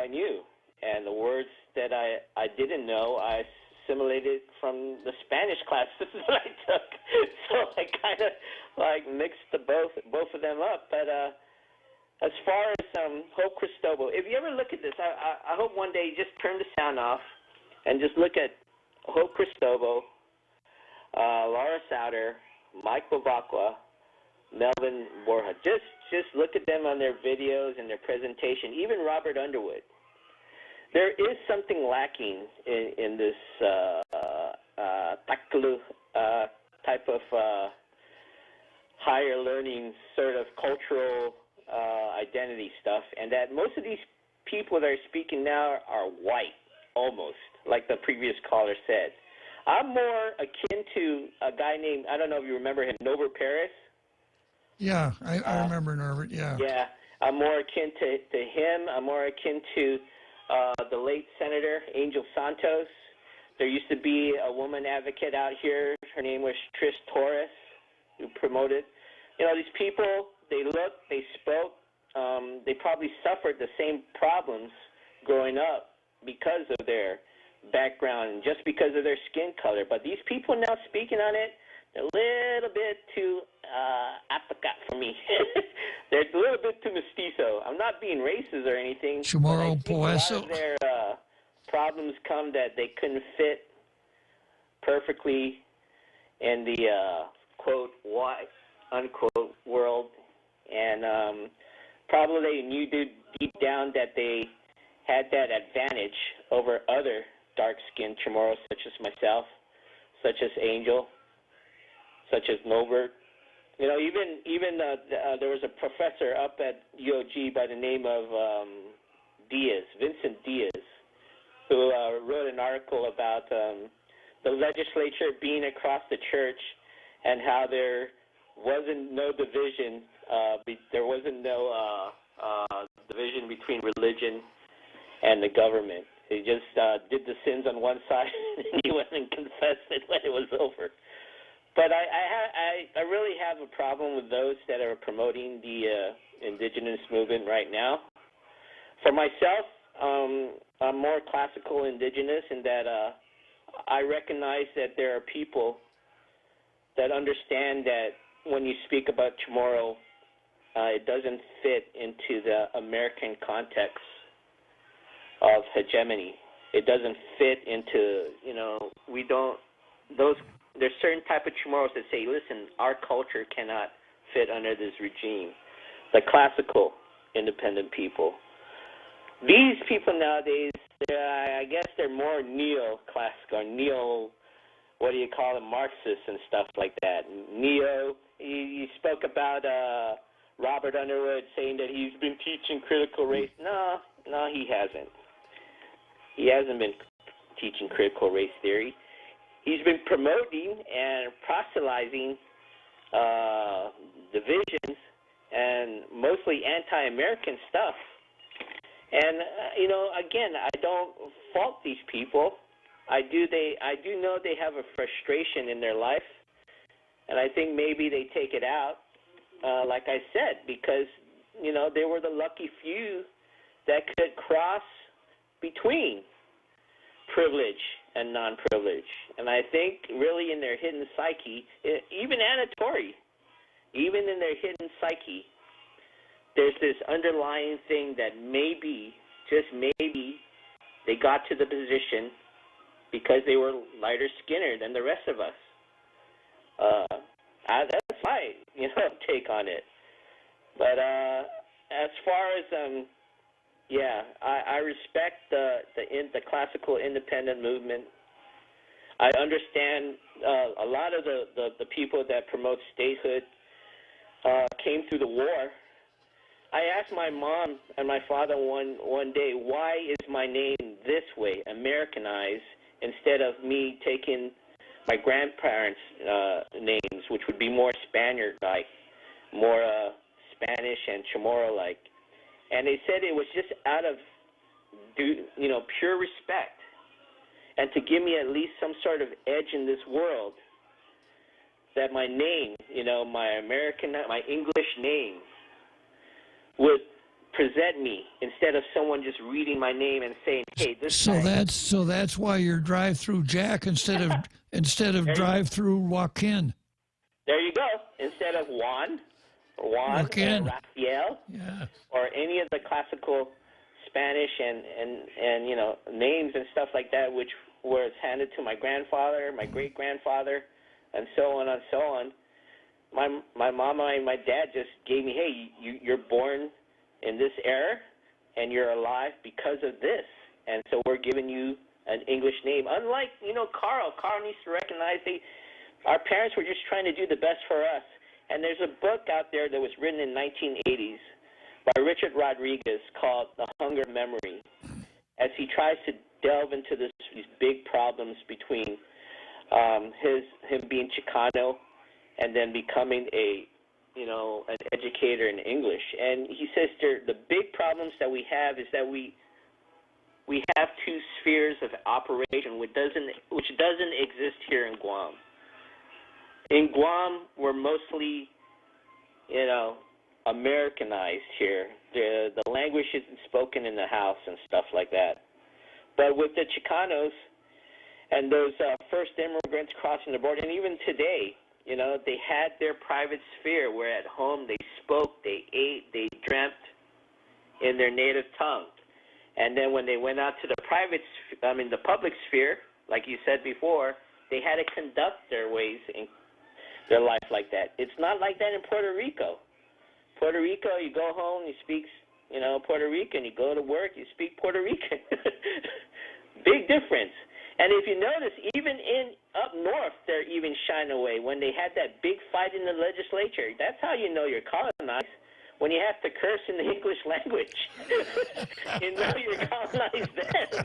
and the words that I didn't know, I assimilated from the Spanish classes that I took. So I kind of mixed both of them up. But as far as Hope Cristobal, if you ever look at this, I hope one day you just turn the sound off and just look at Hope Cristobal, Laura Souter, Mike Bavacqua, Melvin Borja. Just look at them on their videos and their presentation. Even Robert Underwood. There is something lacking in this taklu type of higher learning sort of cultural identity stuff, and that most of these people that are speaking now are white, almost, like the previous caller said. I'm more akin to a guy named, I don't know if you remember him, Norbert Paris. Yeah, I remember Norbert, yeah. Yeah, I'm more akin to him. I'm more akin to the late Senator Angel Santos. There used to be a woman advocate out here. Her name was Trish Torres, who promoted. These people, they looked, they spoke. They probably suffered the same problems growing up because of their background and just because of their skin color. But these people now speaking on it, they're a little bit too apricot for me. They're a little bit too mestizo. I'm not being racist or anything. Chamorro but I think a Poeso. lot of their problems come that they couldn't fit perfectly in the quote white unquote world, and probably they knew deep down that they had that advantage over other dark-skinned Chamorros such as myself, such as Angel, such as Norbert. You know, even there was a professor up at UOG by the name of Vincent Diaz, who wrote an article about the legislature being across the church and how there wasn't no division. There wasn't no division between religion and the government. They just did the sins on one side and he went and confessed it when it was over. But I really have a problem with those that are promoting the indigenous movement right now. For myself, I'm more classical indigenous in that I recognize that there are people that understand that when you speak about Chamorro, it doesn't fit into the American context of hegemony. It doesn't fit into, you know, we don't, those, there's certain type of Chamorros that say, listen, our culture cannot fit under this regime. The classical independent people. These people nowadays, I guess they're more neo-classical, or what do you call them, Marxists and stuff like that. You spoke about Robert Underwood saying that he's been teaching critical race. No, he hasn't. He hasn't been teaching critical race theory. He's been promoting and proselytizing divisions and mostly anti-American stuff. And, you know, again, I don't fault these people. I do know they have a frustration in their life, and I think maybe they take it out, like I said, because, you know, they were the lucky few that could cross between privilege and non-privilege. And I think really in their hidden psyche, even Anatory, even in their hidden psyche, there's this underlying thing that maybe, just maybe, they got to the position because they were lighter skinned than the rest of us. That's my, you know, take on it. But as far as yeah, I respect the classical independent movement. I understand a lot of the people that promote statehood came through the war. I asked my mom and my father one day, why is my name this way, Americanized, instead of me taking my grandparents' names, which would be more Spaniard-like, more Spanish and Chamorro-like. And they said it was just out of, you know, pure respect, and to give me at least some sort of edge in this world, that my name, you know, my English name, would present me instead of someone just reading my name and saying, "Hey, this." So that's why you're drive-through Jack instead of drive-through Joaquin. There you go. Instead of Juan or Rafael, yeah, or any of the classical Spanish and you know, names and stuff like that, which was handed to my grandfather, my great grandfather, and so on and so on. My mama and my dad just gave me, hey, you're born in this era, and you're alive because of this, and so we're giving you an English name. Unlike, you know, Carl needs to recognize our parents were just trying to do the best for us. And there's a book out there that was written in 1980s by Richard Rodriguez called The Hunger of Memory, as he tries to delve into these big problems between him being Chicano and then becoming an educator in English. And he says the big problems that we have is that we have two spheres of operation which doesn't exist here in Guam. In Guam, we're mostly, you know, Americanized here. The language isn't spoken in the house and stuff like that. But with the Chicanos and those first immigrants crossing the border, and even today, You know, they had their private sphere where at home they spoke, they ate, they dreamt in their native tongue. And then when they went out to the public sphere, like you said before, they had to conduct their ways in their life like that. It's not like that in Puerto Rico. Puerto Rico, you go home, you speak, Puerto Rican. You go to work, you speak Puerto Rican. Big difference. And if you notice, even up north, they're even shying away. When they had that big fight in the legislature, that's how you know you're colonized. When you have to curse in the English language, you know you're colonized then,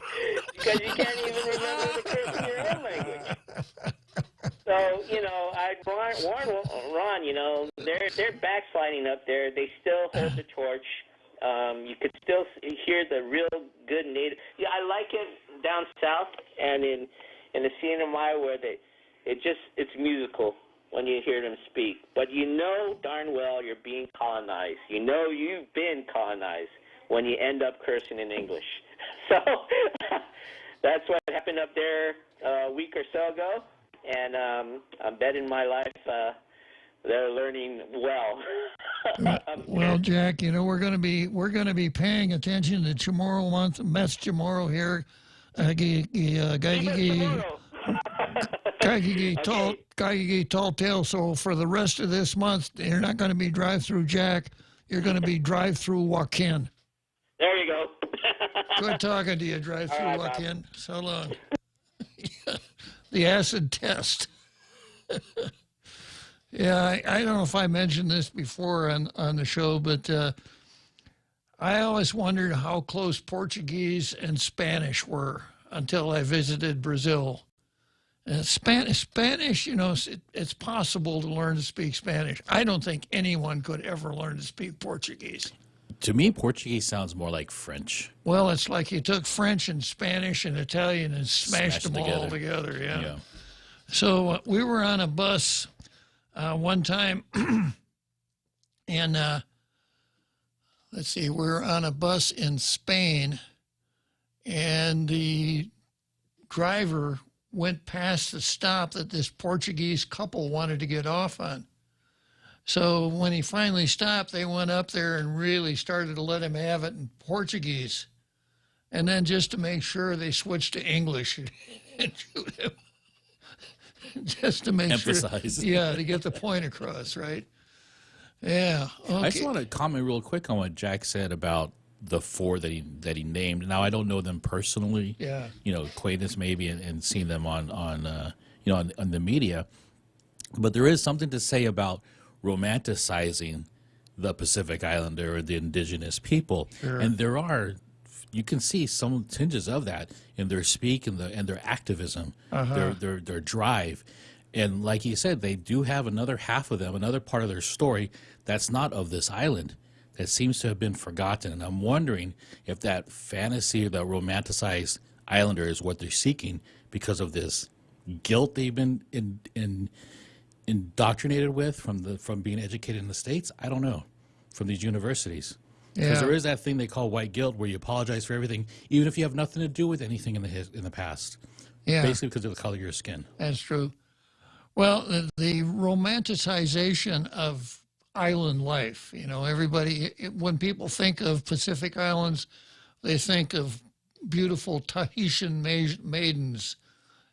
because you can't even remember the curse in your own language. So, I'd warn Ron, they're backsliding up there. They still hold the torch. You could still hear the real good native. Yeah, I like it down south and in the CNMI where it's musical when you hear them speak. But you know darn well you're being colonized. You know you've been colonized when you end up cursing in English. So that's what happened up there a week or so ago. And I'm betting my life they're learning well. Well, Jack, we're going to be paying attention to Chamorro month, Mes Chamorro here. Tall Tale. So for the rest of this month, you're not going to be drive-through Jack. You're going to be drive-through Joaquin. There you go. Good talking to you, drive-through right, Joaquin. Bob. So long. The acid test. Yeah, I don't know if I mentioned this before on the show, but I always wondered how close Portuguese and Spanish were until I visited Brazil. Spanish, it's possible to learn to speak Spanish. I don't think anyone could ever learn to speak Portuguese. To me, Portuguese sounds more like French. Well, it's like you took French and Spanish and Italian and smashed them all together. Yeah. So we were on a bus one time, and let's see, we were on a bus in Spain, and the driver went past the stop that this Portuguese couple wanted to get off on. So when he finally stopped, they went up there and really started to let him have it in Portuguese. And then just to make sure, they switched to English and shoot him. Just to make Emphasize. sure. Yeah, to get the point across, right? Yeah. Okay. I just want to comment real quick on what Jack said about the four that he named. Now, I don't know them personally. Yeah. Acquaintance maybe and seen them on the media. But there is something to say about romanticizing the Pacific Islander or the indigenous people. Sure. And you can see some tinges of that in their speak and their activism, their drive. And like you said, they do have another half of them, another part of their story that's not of this island, that seems to have been forgotten. And I'm wondering if that fantasy, the romanticized islander, is what they're seeking because of this guilt they've been indoctrinated with from being educated in the States. I don't know, from these universities. Because there is that thing they call white guilt, where you apologize for everything, even if you have nothing to do with anything in the past. Yeah. Basically because of the color of your skin. That's true. Well, the romanticization of island life, everybody, when people think of Pacific Islands, they think of beautiful Tahitian maidens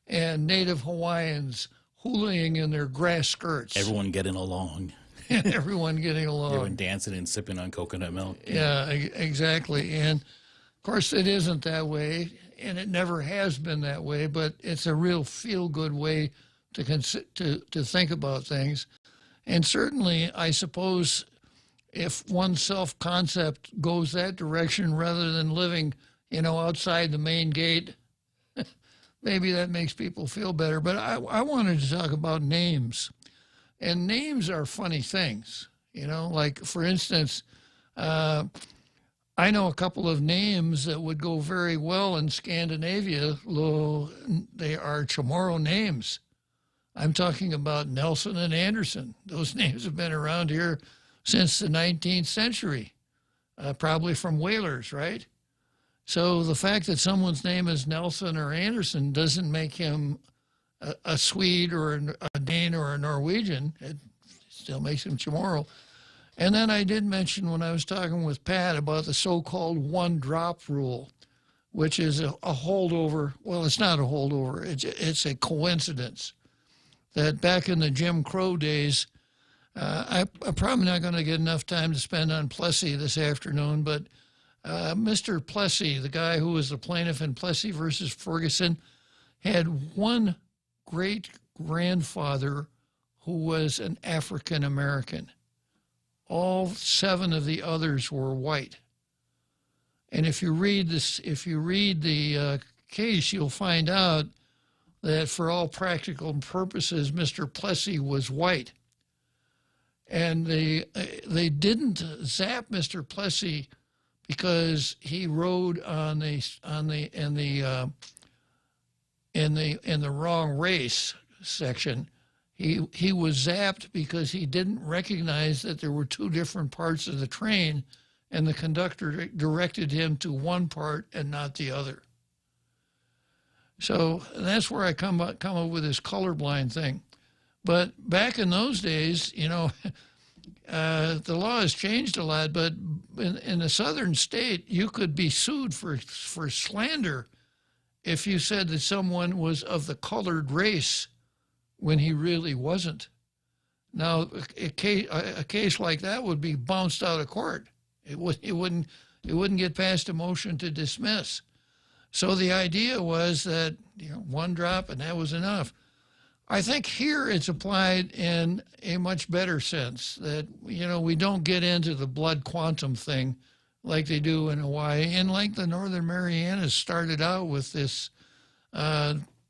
and native Hawaiians hulaing in their grass skirts. Everyone getting along. Everyone getting along. Everyone dancing and sipping on coconut milk. Yeah, exactly. And, of course, it isn't that way, and it never has been that way, but it's a real feel-good way to think about things. And certainly, I suppose, if one's self-concept goes that direction rather than living, outside the main gate, maybe that makes people feel better. But I wanted to talk about names. And names are funny things, like, for instance, I know a couple of names that would go very well in Scandinavia, though they are Chamorro names. I'm talking about Nelson and Anderson. Those names have been around here since the 19th century, probably from whalers, right? So the fact that someone's name is Nelson or Anderson doesn't make him a Swede or a Dane or a Norwegian. It still makes him Chamorro. And then I did mention when I was talking with Pat about the so-called one-drop rule, which is a holdover. Well, it's not a holdover. It's a coincidence that back in the Jim Crow days, I'm probably not going to get enough time to spend on Plessy this afternoon, but Mr. Plessy, the guy who was the plaintiff in Plessy versus Ferguson, had one great-grandfather who was an African American. All 7 of the others were white. And if you read the case, you'll find out that for all practical purposes, Mr. Plessy was white. And they didn't zap Mr. Plessy because he rode in the wrong race section. He was zapped because he didn't recognize that there were 2 different parts of the train, and the conductor directed him to one part and not the other. So that's where I come up with this colorblind thing. But back in those days, you know, the law has changed a lot, but in a southern state, you could be sued for slander if you said that someone was of the colored race when he really wasn't. Now, a case like that would be bounced out of court. It wouldn't get past a motion to dismiss. So the idea was that, you know, one drop and that was enough. I think here it's applied in a much better sense, that, you know, we don't get into the blood quantum thing like they do in Hawaii, and like the Northern Marianas started out with this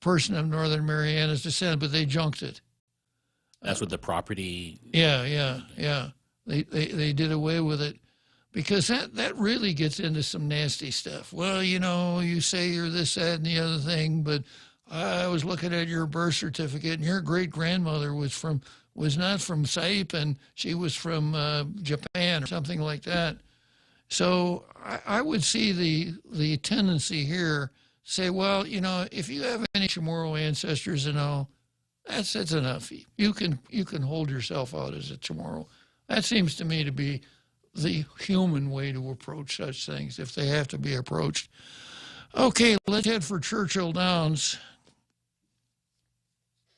person of Northern Marianas descent, but they junked it. That's what the property. Yeah. They did away with it because that really gets into some nasty stuff. Well, you know, you say you're this, that, and the other thing, but I was looking at your birth certificate, and your great grandmother was not from Saipan, she was from Japan or something like that. So I would see the tendency here. Say, well, you know, if you have any Chamorro ancestors and all, that's enough. You can hold yourself out as a Chamorro. That seems to me to be the human way to approach such things if they have to be approached. Okay, let's head for Churchill Downs.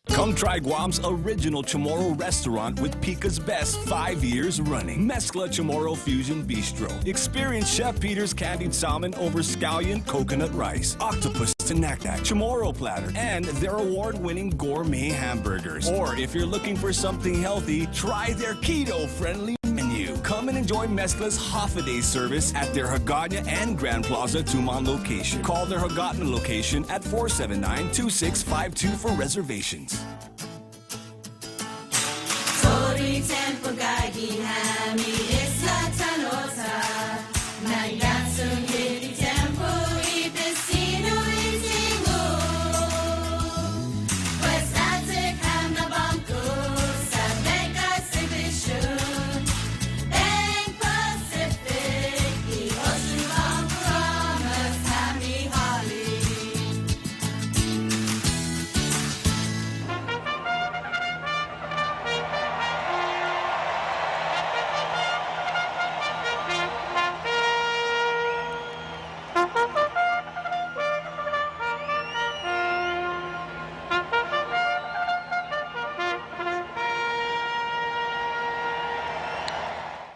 Come try Guam's original Chamorro restaurant with Pica's Best 5 years running. Mezcla Chamorro Fusion Bistro. Experience Chef Peter's candied salmon over scallion coconut rice, octopus to naknak, Chamorro platter, and their award-winning gourmet hamburgers. Or if you're looking for something healthy, try their keto-friendly menu. Come and enjoy Mezcla's half-a-day service at their Hagåtña and Grand Plaza Tumon location. Call their Hagåtña location at 479-2652 for reservations.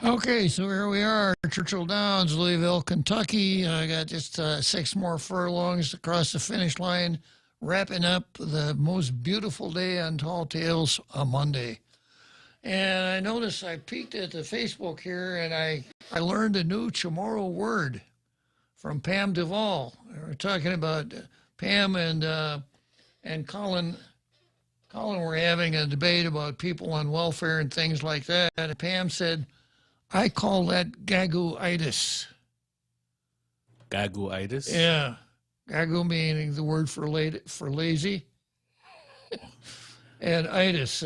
Okay, so here we are, Churchill Downs, Louisville, Kentucky. I got just 6 more furlongs to cross the finish line, wrapping up the most beautiful day on Tall Tales on Monday. And I noticed I peeked at the Facebook here, and I learned a new Chamorro word from Pam Duvall. We were talking about Pam and Colin. Colin were having a debate about people on welfare and things like that, and Pam said, I call that gaguitis. Gaguitis? Yeah. Gagu meaning the word for lazy. And itis,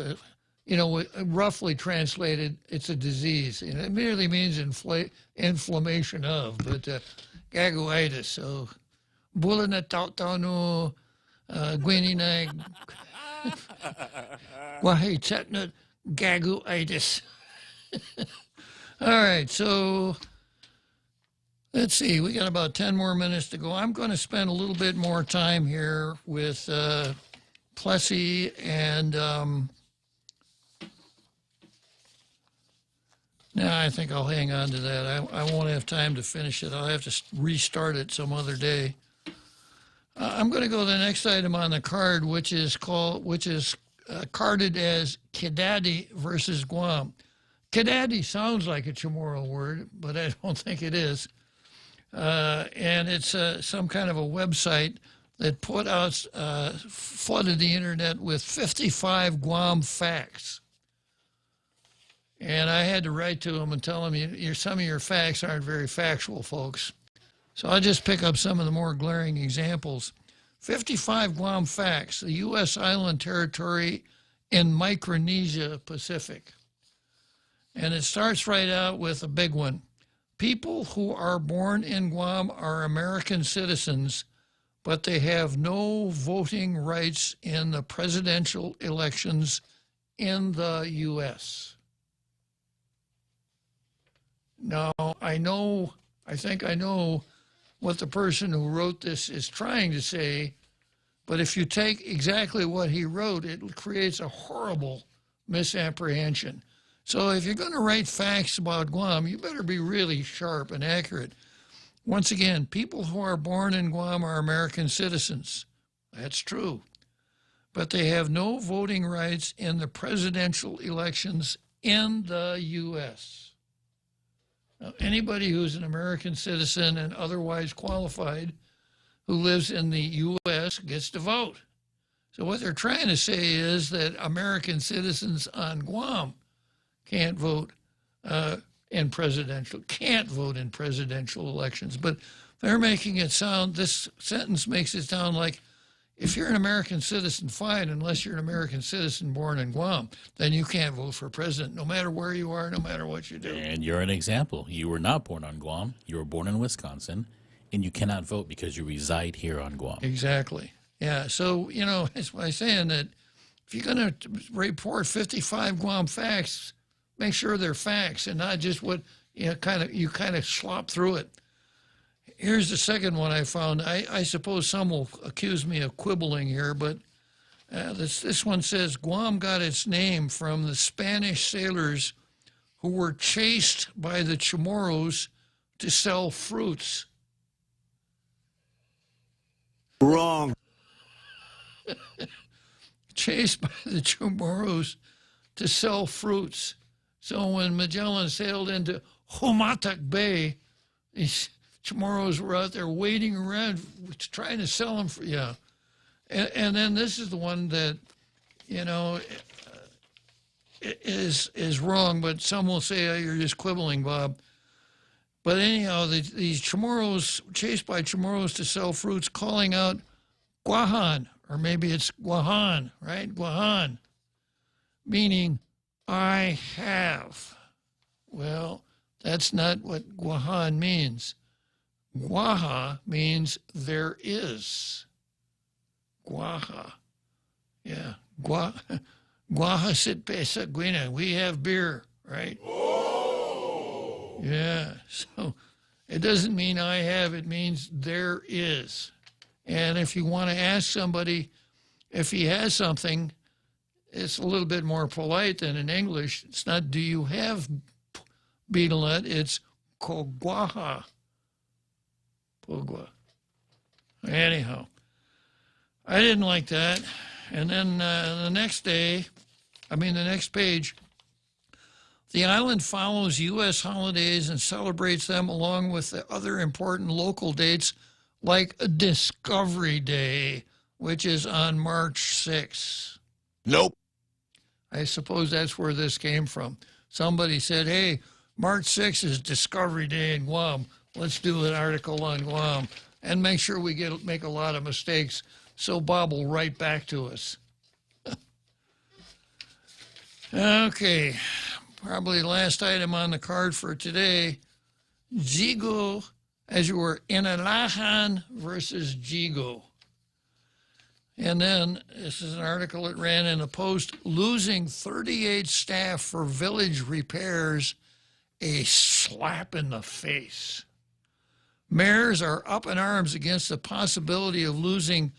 you know, roughly translated, it's a disease. And it merely means inflammation of, but gaguitis. So, bulana tautanu, guinina Wahitetna gaguitis. All right, so let's see. We got about 10 more minutes to go. I'm going to spend a little bit more time here with Plessy and no, I think I'll hang on to that. I won't have time to finish it. I'll have to restart it some other day. I'm going to go to the next item on the card, which is carded as Kidadi versus Guam. Kidadi sounds like a Chamorro word, but I don't think it is. And it's some kind of a website that flooded the internet with 55 Guam facts. And I had to write to them and tell them, some of your facts aren't very factual, folks. So I'll just pick up some of the more glaring examples. 55 Guam facts, the U.S. island territory in Micronesia Pacific. And it starts right out with a big one. People who are born in Guam are American citizens, but they have no voting rights in the presidential elections in the U.S. Now, I think I know what the person who wrote this is trying to say, but if you take exactly what he wrote, it creates a horrible misapprehension. So if you're going to write facts about Guam, you better be really sharp and accurate. Once again, people who are born in Guam are American citizens. That's true. But they have no voting rights in the presidential elections in the U.S. Now, anybody who's an American citizen and otherwise qualified who lives in the U.S. gets to vote. So what they're trying to say is that American citizens on Guam can't vote in presidential elections. But they're making it sound, this sentence makes it sound like if you're an American citizen, fine, unless you're an American citizen born in Guam, then you can't vote for president, no matter where you are, no matter what you do. And you're an example. You were not born on Guam. You were born in Wisconsin, and you cannot vote because you reside here on Guam. Exactly. Yeah, so, it's why I'm saying that if you're going to report 55 Guam facts, make sure they're facts and not just what you kind of slop through it. Here's the second one I found. I suppose some will accuse me of quibbling here, but this one says Guam got its name from the Spanish sailors who were chased by the Chamorros to sell fruits. Wrong. Chased by the Chamorros to sell fruits. So when Magellan sailed into Homatak Bay, these Chamorros were out there waiting around trying to sell them for, yeah. And then this is the one that, is wrong, but some will say, oh, you're just quibbling, Bob. But anyhow, these Chamorros, chased by Chamorros to sell fruits, calling out Guahan, or maybe it's Guahan, right? Guahan, meaning I have. Well, that's not what Guahan means. Guaha means there is. Guaha. Yeah. Guaha sit pesa guina. We have beer, right? Oh. Yeah. So it doesn't mean I have, it means there is. And if you want to ask somebody if he has something, it's a little bit more polite than in English. It's not, do you have betel nut? It's koguaha. Pogua. Anyhow, I didn't like that. And then the next page, the island follows U.S. holidays and celebrates them along with the other important local dates like Discovery Day, which is on March 6th. Nope. I suppose that's where this came from. Somebody said, hey, March 6th is Discovery Day in Guam. Let's do an article on Guam and make sure we make a lot of mistakes so Bob will write back to us. Okay, probably last item on the card for today, Zigo, as you were, Inalahan versus Jigo. And then, this is an article that ran in the Post, losing 38 staff for village repairs, a slap in the face. Mayors are up in arms against the possibility of losing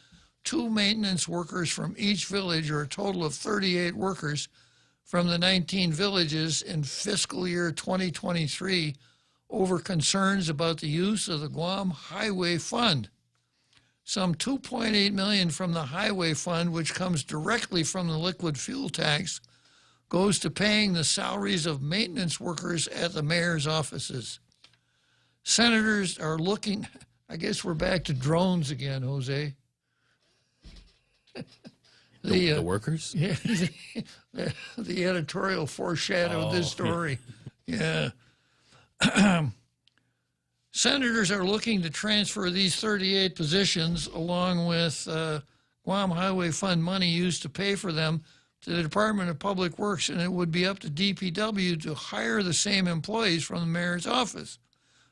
2 maintenance workers from each village, or a total of 38 workers from the 19 villages in fiscal year 2023 over concerns about the use of the Guam Highway Fund. Some $2.8 million from the Highway Fund, which comes directly from the liquid fuel tax, goes to paying the salaries of maintenance workers at the mayor's offices. Senators are looking, I guess we're back to drones again, Jose. The workers? Yeah, the editorial foreshadowed this story. Yeah. Senators are looking to transfer these 38 positions, along with Guam Highway Fund money used to pay for them, to the Department of Public Works, and it would be up to DPW to hire the same employees from the mayor's office.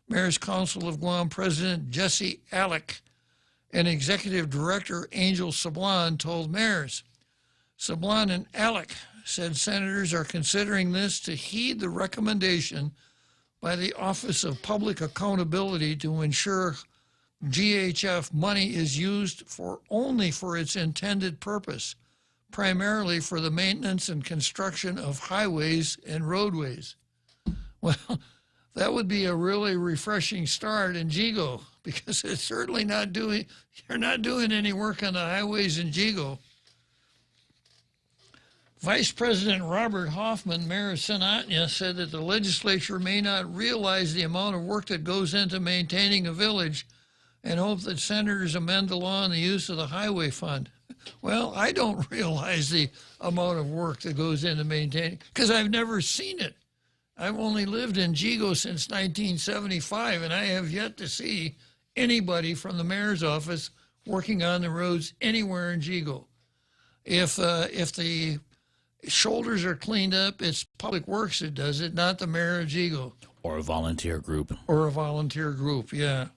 Mayor's Council of Guam President Jesse Alec and Executive Director Angel Sablan told mayors. Sablan and Alec said senators are considering this to heed the recommendation by the Office of Public Accountability to ensure GHF money is used only for its intended purpose, primarily for the maintenance and construction of highways and roadways. Well, that would be a really refreshing start in Jigo, because it's certainly not doing, you're not doing any work on the highways in Jigo. Vice President Robert Hoffman, mayor of Sinatna, said that the legislature may not realize the amount of work that goes into maintaining a village, and hope that senators amend the law on the use of the highway fund. Well, I don't realize the amount of work that goes into maintaining, because I've never seen it. I've only lived in Jigo since 1975, and I have yet to see anybody from the mayor's office working on the roads anywhere in Jigo. If the shoulders are cleaned up, it's Public Works that does it, not the mayor of Jigo. Or a volunteer group. Or a volunteer group, yeah.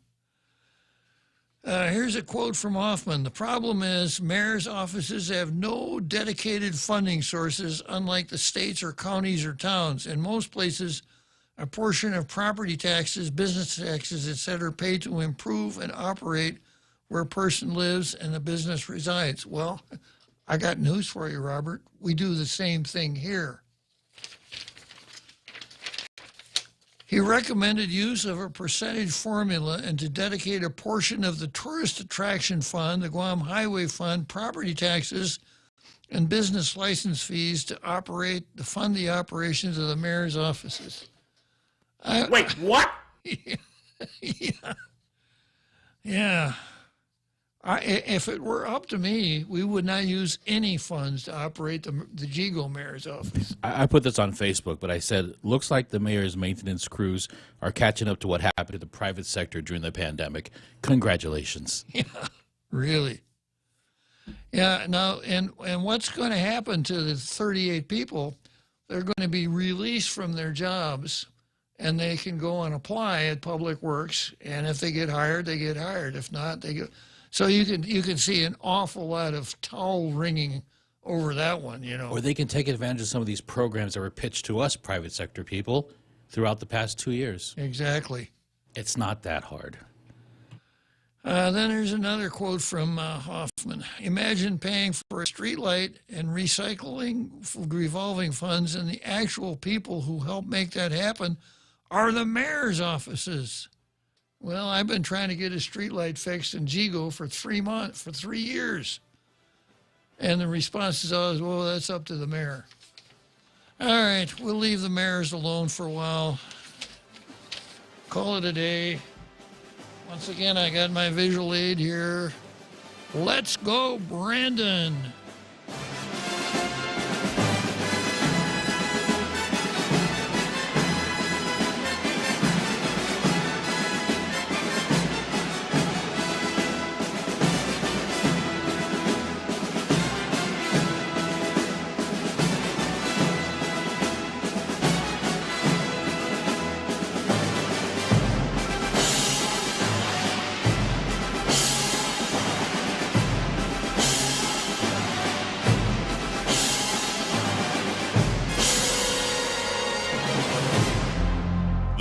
Here's a quote from Hoffman. The problem is mayor's offices have no dedicated funding sources, unlike the states or counties or towns. In most places, a portion of property taxes, business taxes, etc., paid to improve and operate where a person lives and the business resides. Well, I got news for you, Robert. We do the same thing here. He recommended use of a percentage formula and to dedicate a portion of the Tourist Attraction Fund, the Guam Highway Fund, property taxes, and business license fees to fund the operations of the mayor's offices. Wait, what? Yeah. If it were up to me, we would not use any funds to operate the Jigo mayor's office. I put this on Facebook, but I said, looks like the mayor's maintenance crews are catching up to what happened to the private sector during the pandemic. Congratulations. Yeah, really. Yeah, now, and what's going to happen to the 38 people? They're going to be released from their jobs, and they can go and apply at Public Works, and if they get hired, they get hired. If not, they go. So you can see an awful lot of towel wringing over that one, you know. Or they can take advantage of some of these programs that were pitched to us private sector people throughout the past 2 years. Exactly. It's not that hard. Then there's another quote from Hoffman. Imagine paying for a streetlight and recycling revolving funds, and the actual people who help make that happen are the mayor's offices. Well, I've been trying to get a streetlight fixed in Jigo for 3 years. And the response is always, well, that's up to the mayor. All right, we'll leave the mayors alone for a while. Call it a day. Once again, I got my visual aid here. Let's go, Brandon.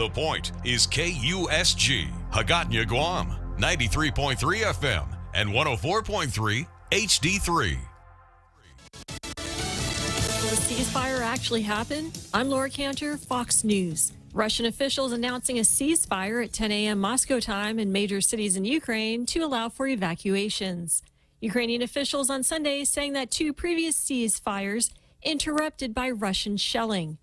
the point is KUSG, Hagåtña, Guam, 93.3 FM and 104.3 HD3. Will the ceasefire actually happen? I'm Laura Cantor, Fox News. Russian officials announcing a ceasefire at 10 a.m. Moscow time in major cities in Ukraine to allow for evacuations. Ukrainian officials on Sunday saying that 2 previous ceasefires interrupted by Russian shelling.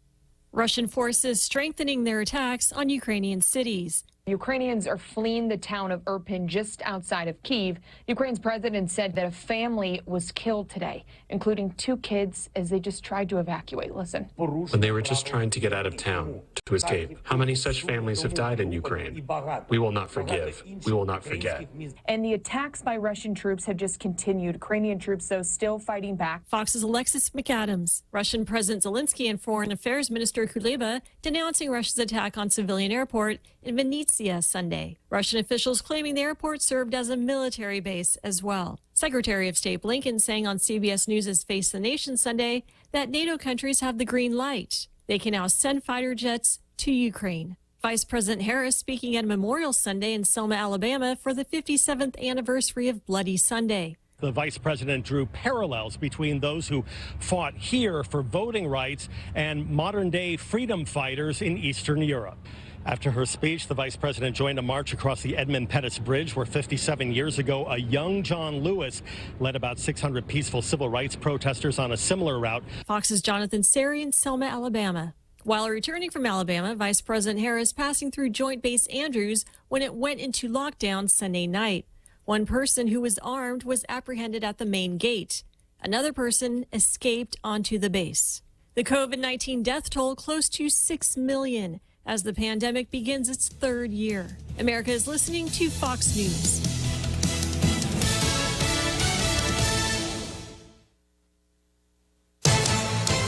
Russian forces strengthening their attacks on Ukrainian cities. Ukrainians are fleeing the town of Irpin just outside of Kyiv. Ukraine's president said that a family was killed today, including 2 kids, as they just tried to evacuate. Listen. When they were just trying to get out of town, to escape. How many such families have died in Ukraine? We will not forgive. We will not forget. And the attacks by Russian troops have just continued. Ukrainian troops, though, still fighting back. Fox's Alexis McAdams. Russian President Zelensky and Foreign Affairs Minister Kuleba denouncing Russia's attack on civilian airport in Vinnytsia Sunday. Russian officials claiming the airport served as a military base as well. Secretary of State Blinken saying on CBS News' Face the Nation Sunday that NATO countries have the green light. They can now send fighter jets to Ukraine. Vice President Harris speaking at a memorial Sunday in Selma, Alabama for the 57th anniversary of Bloody Sunday. The vice president drew parallels between those who fought here for voting rights and modern-day freedom fighters in Eastern Europe. After her speech, the vice president joined a march across the Edmund Pettus Bridge, where 57 years ago, a young John Lewis led about 600 peaceful civil rights protesters on a similar route. Fox's Jonathan Seri in Selma, Alabama. While returning from Alabama, Vice President Harris passing through Joint Base Andrews when it went into lockdown Sunday night. One person who was armed was apprehended at the main gate. Another person escaped onto the base. The COVID-19 death toll close to 6 million. As the pandemic begins its 3rd year. America is listening to Fox News.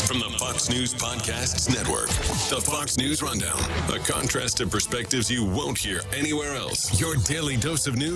From the Fox News Podcasts Network, the Fox News Rundown, a contrast of perspectives you won't hear anywhere else. Your daily dose of news.